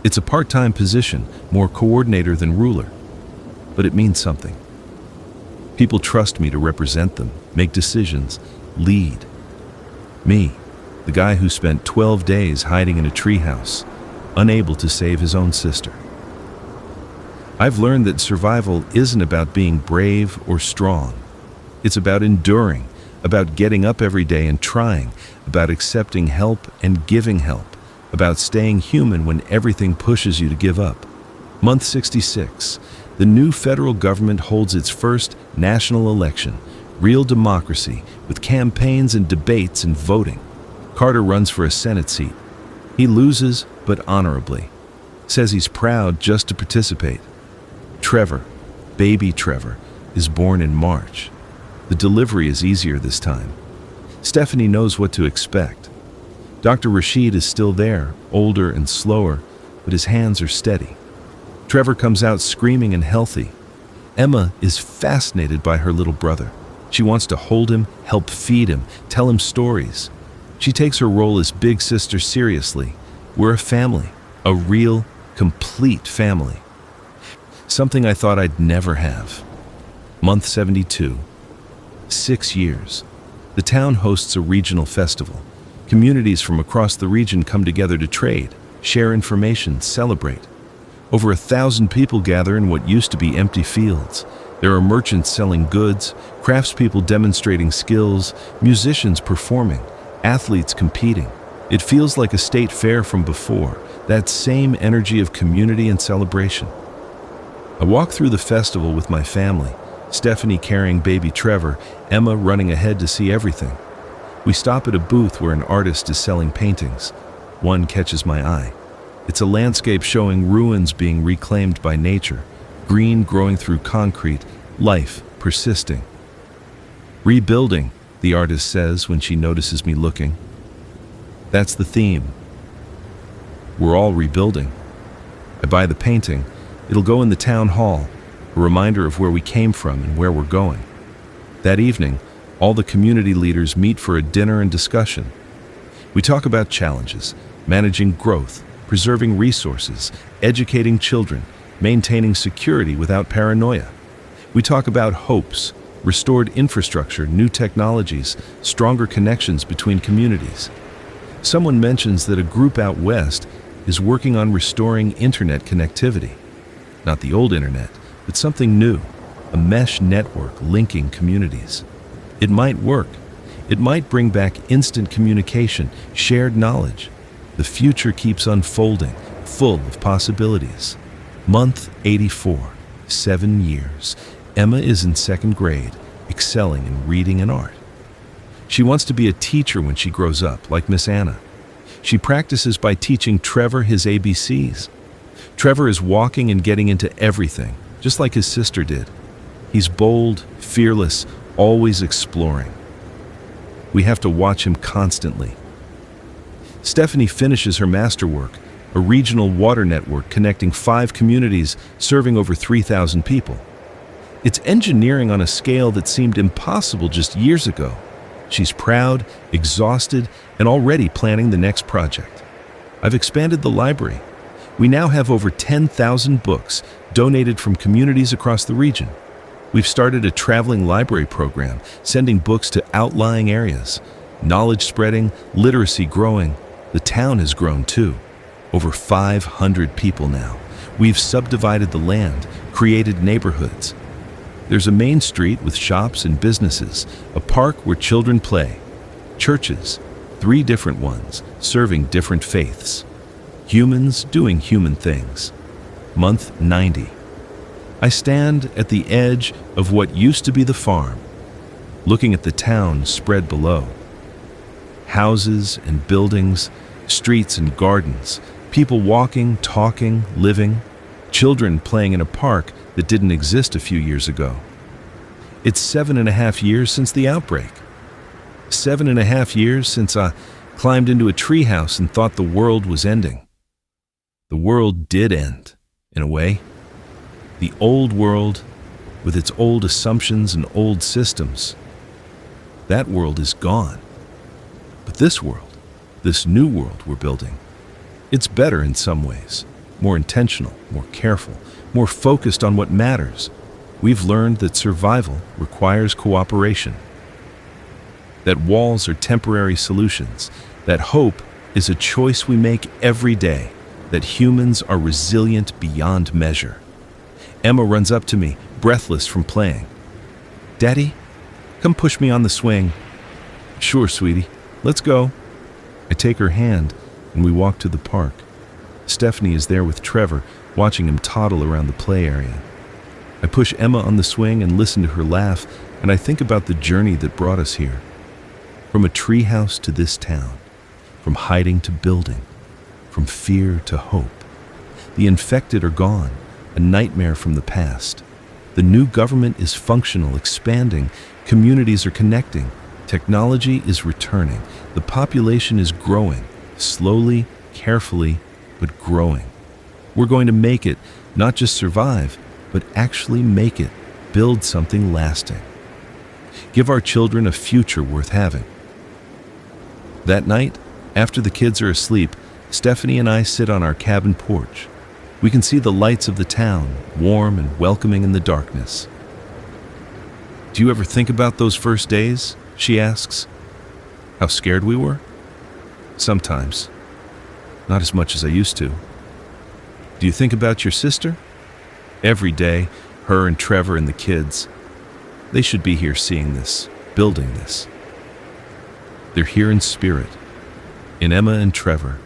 Speaker 1: It's a part-time position, more coordinator than ruler, but it means something. People trust me to represent them, make decisions, lead. Me, the guy who spent 12 days hiding in a treehouse, unable to save his own sister. I've learned that survival isn't about being brave or strong. It's about enduring, about getting up every day and trying, about accepting help and giving help, about staying human when everything pushes you to give up. Month 66. The new federal government holds its first national election, real democracy, with campaigns and debates and voting. Carter runs for a Senate seat. He loses, but honorably. Says he's proud just to participate. Trevor, baby Trevor, is born in March. The delivery is easier this time. Stephanie knows what to expect. Dr. Rashid is still there, older and slower, but his hands are steady. Trevor comes out screaming and healthy. Emma is fascinated by her little brother. She wants to hold him, help feed him, tell him stories. She takes her role as big sister seriously. We're a family, a real, complete family. Something I thought I'd never have. Month 72. 6 years. The town hosts a regional festival. Communities from across the region come together to trade, share information, celebrate. Over 1,000 people gather in what used to be empty fields. There are merchants selling goods, craftspeople demonstrating skills, musicians performing, athletes competing. It feels like a state fair from before, that same energy of community and celebration. I walk through the festival with my family, Stephanie carrying baby Trevor, Emma running ahead to see everything. We stop at a booth where an artist is selling paintings. One catches my eye. It's a landscape showing ruins being reclaimed by nature, green growing through concrete, life persisting. Rebuilding, the artist says when she notices me looking. That's the theme. We're all rebuilding. I buy the painting. It'll go in the town hall, a reminder of where we came from and where we're going. That evening, all the community leaders meet for a dinner and discussion. We talk about challenges, managing growth, preserving resources, educating children, maintaining security without paranoia. We talk about hopes, restored infrastructure, new technologies, stronger connections between communities. Someone mentions that a group out west is working on restoring internet connectivity. Not the old internet, but something new, a mesh network linking communities. It might work. It might bring back instant communication, shared knowledge. The future keeps unfolding, full of possibilities. Month 84, 7 years. Emma is in 2nd grade, excelling in reading and art. She wants to be a teacher when she grows up, like Miss Anna. She practices by teaching Trevor his ABCs. Trevor is walking and getting into everything, just like his sister did. He's bold, fearless, always exploring. We have to watch him constantly. Stephanie finishes her masterwork, a regional water network connecting 5 communities serving over 3,000 people. It's engineering on a scale that seemed impossible just years ago. She's proud, exhausted, and already planning the next project. I've expanded the library. We now have over 10,000 books donated from communities across the region. We've started a traveling library program, sending books to outlying areas. Knowledge spreading, literacy growing. The town has grown too. Over 500 people now. We've subdivided the land, created neighborhoods. There's a main street with shops and businesses, a park where children play, churches, 3 different ones, serving different faiths. Humans doing human things. Month 90. I stand at the edge of what used to be the farm, looking at the town spread below. Houses and buildings, streets and gardens, people walking, talking, living, children playing in a park that didn't exist a few years ago. It's 7.5 years since the outbreak. 7.5 years since I climbed into a treehouse and thought the world was ending. The world did end, in a way. The old world, with its old assumptions and old systems, that world is gone. But this world, this new world we're building, it's better in some ways, more intentional, more careful, more focused on what matters. We've learned that survival requires cooperation, that walls are temporary solutions, that hope is a choice we make every day, that humans are resilient beyond measure. Emma runs up to me, breathless from playing. "Daddy, come push me on the swing." "Sure, sweetie. Let's go." I take her hand and we walk to the park. Stephanie is there with Trevor, watching him toddle around the play area. I push Emma on the swing and listen to her laugh, and I think about the journey that brought us here. From a treehouse to this town, from hiding to building, from fear to hope. The infected are gone, a nightmare from the past. The new government is functional, expanding, communities are connecting, technology is returning, the population is growing, slowly, carefully, but growing. We're going to make it, not just survive, but actually make it, build something lasting. Give our children a future worth having. That night, after the kids are asleep, Stephanie and I sit on our cabin porch. We can see the lights of the town, warm and welcoming in the darkness. "Do you ever think about those first days?" she asks. "How scared we were?" "Sometimes. Not as much as I used to." "Do you think about your sister?" "Every day, her and Trevor and the kids. They should be here seeing this, building this." They're here in spirit, in Emma and Trevor,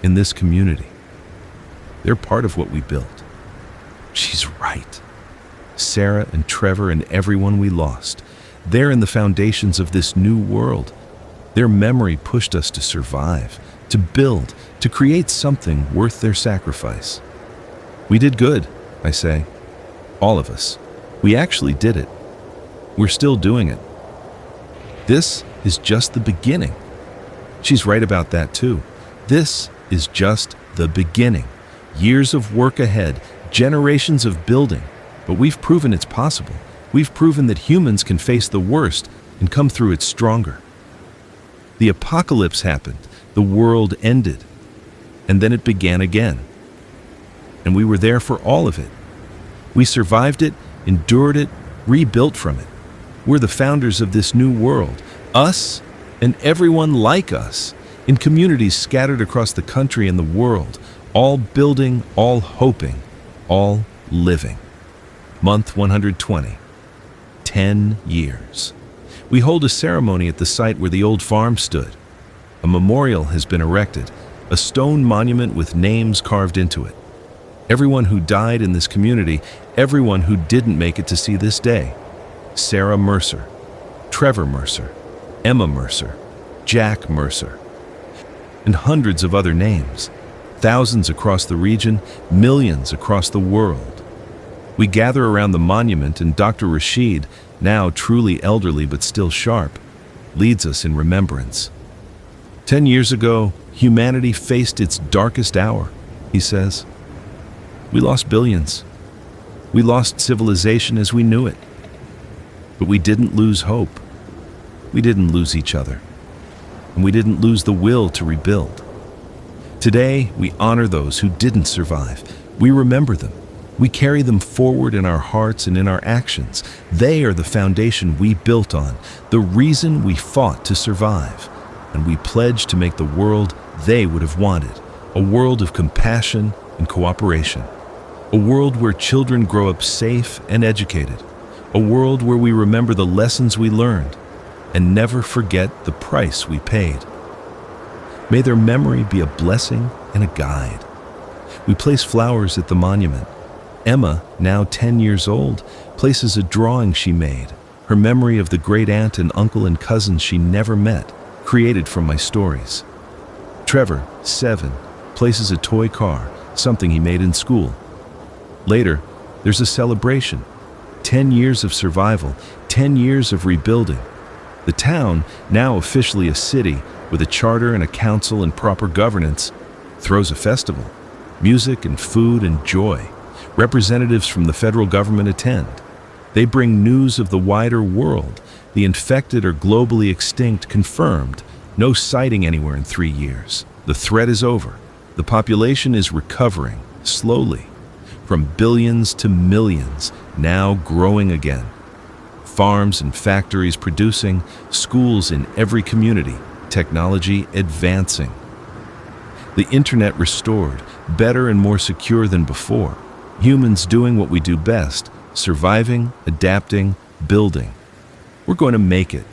Speaker 1: in this community. They're part of what we built. She's right. Sarah and Trevor and everyone we lost. They're in the foundations of this new world. Their memory pushed us to survive, to build, to create something worth their sacrifice. We did good, I say. All of us. We actually did it. We're still doing it. This is just the beginning. She's right about that too. This is just the beginning. Years of work ahead, generations of building, but we've proven it's possible. We've proven that humans can face the worst and come through it stronger. The apocalypse happened, the world ended, and then it began again. And we were there for all of it. We survived it, endured it, rebuilt from it. We're the founders of this new world, us and everyone like us, in communities scattered across the country and the world, all building, all hoping, all living. Month 120. 10 years. We hold a ceremony at the site where the old farm stood. A memorial has been erected, a stone monument with names carved into it. Everyone who died in this community, everyone who didn't make it to see this day. Sarah Mercer, Trevor Mercer, Emma Mercer, Jack Mercer, and hundreds of other names. Thousands across the region, millions across the world. We gather around the monument, and Dr. Rashid, now truly elderly but still sharp, leads us in remembrance. 10 years ago, humanity faced its darkest hour, he says. We lost billions. We lost civilization as we knew it. But we didn't lose hope. We didn't lose each other. And we didn't lose the will to rebuild. Today, we honor those who didn't survive. We remember them. We carry them forward in our hearts and in our actions. They are the foundation we built on, the reason we fought to survive. And we pledge to make the world they would have wanted, a world of compassion and cooperation, a world where children grow up safe and educated, a world where we remember the lessons we learned and never forget the price we paid. May their memory be a blessing and a guide. We place flowers at the monument. Emma, now 10 years old, places a drawing she made, her memory of the great aunt and uncle and cousins she never met, created from my stories. Trevor, 7, places a toy car, something he made in school. Later, there's a celebration. 10 years of survival, 10 years of rebuilding. The town, now officially a city, with a charter and a council and proper governance, throws a festival. Music and food and joy. Representatives from the federal government attend. They bring news of the wider world. The infected are globally extinct, confirmed. No sighting anywhere in 3 years. The threat is over. The population is recovering, slowly. From billions to millions, now growing again. Farms and factories producing, schools in every community, technology advancing. The internet restored, better and more secure than before. Humans doing what we do best, surviving, adapting, building. We're going to make it.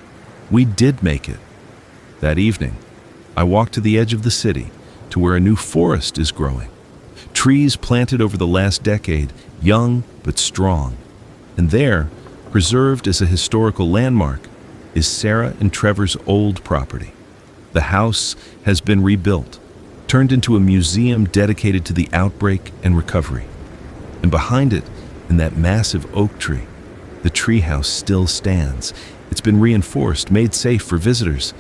Speaker 1: We did make it. That evening, I walked to the edge of the city, to where a new forest is growing. Trees planted over the last decade, young but strong. And there, preserved as a historical landmark, is Sarah and Trevor's old property. The house has been rebuilt, turned into a museum dedicated to the outbreak and recovery. And behind it, in that massive oak tree, the treehouse still stands. It's been reinforced, made safe for visitors.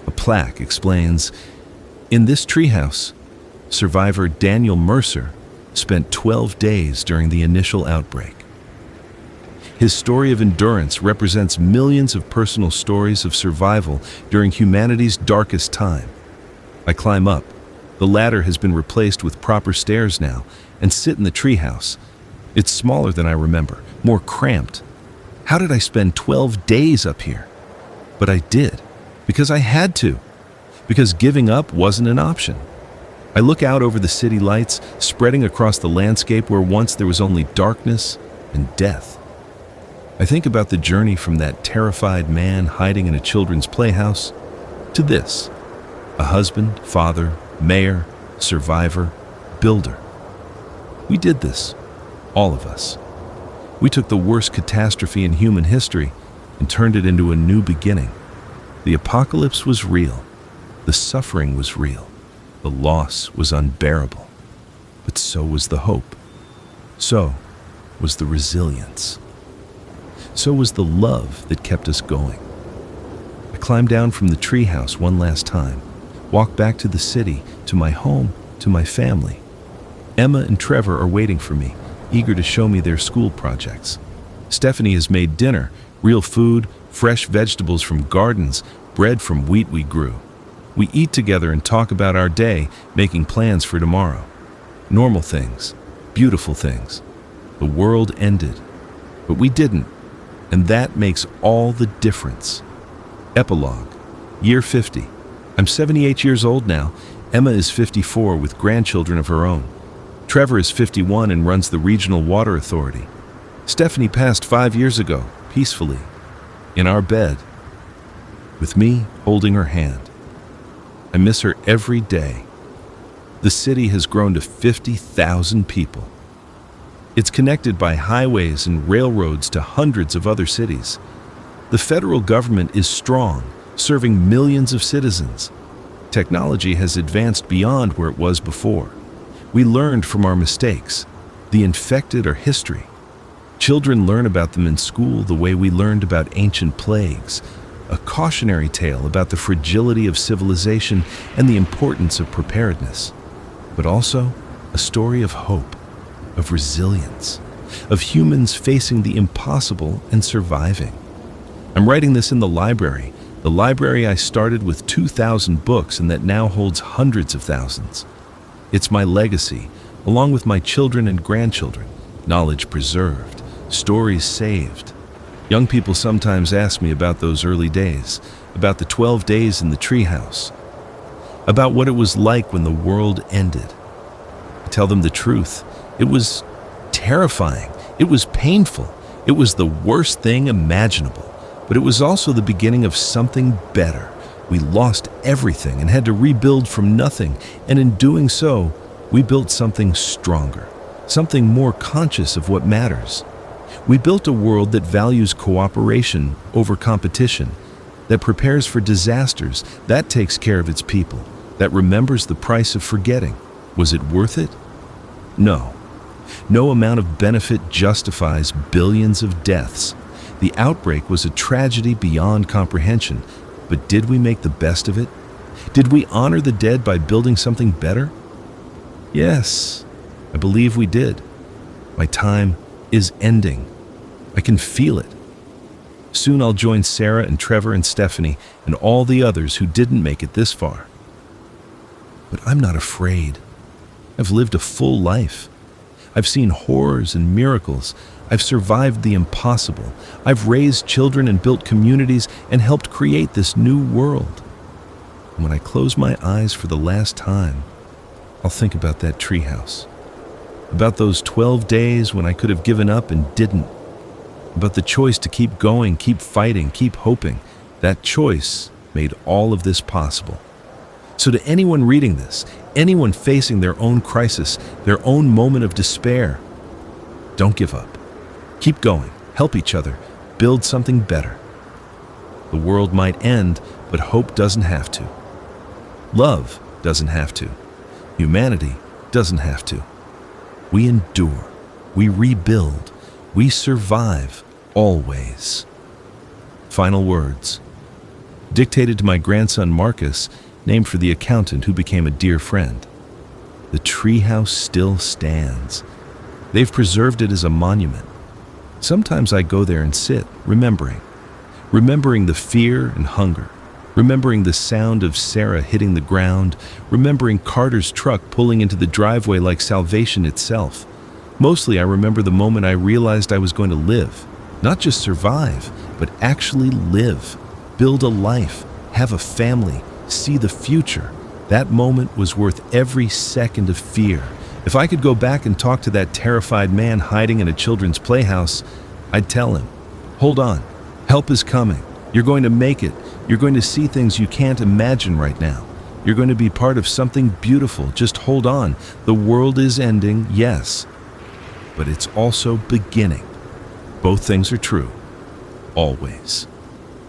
Speaker 1: A plaque explains, "In this treehouse, survivor Daniel Mercer spent 12 days during the initial outbreak." His story of endurance represents millions of personal stories of survival during humanity's darkest time. I climb up. The ladder has been replaced with proper stairs now, and sit in the treehouse. It's smaller than I remember, more cramped. How did I spend 12 days up here? But I did, because I had to, because giving up wasn't an option. I look out over the city lights spreading across the landscape where once there was only darkness and death. I think about the journey from that terrified man hiding in a children's playhouse to this, a husband, father, mayor, survivor, builder. We did this, all of us. We took the worst catastrophe in human history and turned it into a new beginning. The apocalypse was real. The suffering was real. The loss was unbearable. But so was the hope. So was the resilience. So was the love that kept us going. I climbed down from the treehouse one last time, walked back to the city, to my home, to my family. Emma and Trevor are waiting for me, eager to show me their school projects. Stephanie has made dinner, real food, fresh vegetables from gardens, bread from wheat we grew. We eat together and talk about our day, making plans for tomorrow. Normal things, beautiful things. The world ended, but we didn't, and that makes all the difference. Epilogue, year 50. I'm 78 years old now. Emma is 54 with grandchildren of her own. Trevor is 51 and runs the Regional Water Authority. Stephanie passed 5 years ago, peacefully, in our bed, with me holding her hand. I miss her every day. The city has grown to 50,000 people. It's connected by highways and railroads to hundreds of other cities. The federal government is strong, serving millions of citizens. Technology has advanced beyond where it was before. We learned from our mistakes. The infected are history. Children learn about them in school the way we learned about ancient plagues, a cautionary tale about the fragility of civilization and the importance of preparedness, but also a story of hope, of resilience, of humans facing the impossible and surviving. I'm writing this in the library I started with 2,000 books and that now holds hundreds of thousands. It's my legacy, along with my children and grandchildren, knowledge preserved, stories saved. Young people sometimes ask me about those early days, about the 12 days in the treehouse, about what it was like when the world ended. I tell them the truth. It was terrifying. It was painful. It was the worst thing imaginable. But it was also the beginning of something better. We lost everything and had to rebuild from nothing, and in doing so, we built something stronger, something more conscious of what matters. We built a world that values cooperation over competition, that prepares for disasters, that takes care of its people, that remembers the price of forgetting. Was it worth it? No. No amount of benefit justifies billions of deaths. The outbreak was a tragedy beyond comprehension, but did we make the best of it? Did we honor the dead by building something better? Yes, I believe we did. My time is ending. I can feel it. Soon I'll join Sarah and Trevor and Stephanie and all the others who didn't make it this far. But I'm not afraid. I've lived a full life. I've seen horrors and miracles. I've survived the impossible. I've raised children and built communities and helped create this new world. And when I close my eyes for the last time, I'll think about that treehouse. About those 12 days when I could have given up and didn't. About the choice to keep going, keep fighting, keep hoping. That choice made all of this possible. So to anyone reading this, anyone facing their own crisis, their own moment of despair, don't give up. Keep going, help each other, build something better. The world might end, but hope doesn't have to. Love doesn't have to. Humanity doesn't have to. We endure, we rebuild, we survive always. Final words. Dictated to my grandson Marcus, named for the accountant who became a dear friend. The treehouse still stands. They've preserved it as a monument. Sometimes I go there and sit, remembering the fear and hunger, remembering the sound of Sarah hitting the ground, remembering Carter's truck pulling into the driveway like salvation itself. Mostly I remember the moment I realized I was going to live, not just survive, but actually live, build a life, have a family, see the future. That moment was worth every second of fear. If I could go back and talk to that terrified man hiding in a children's playhouse, I'd tell him, hold on, help is coming. You're going to make it. You're going to see things you can't imagine right now. You're going to be part of something beautiful. Just hold on. The world is ending, yes, but it's also beginning. Both things are true, always.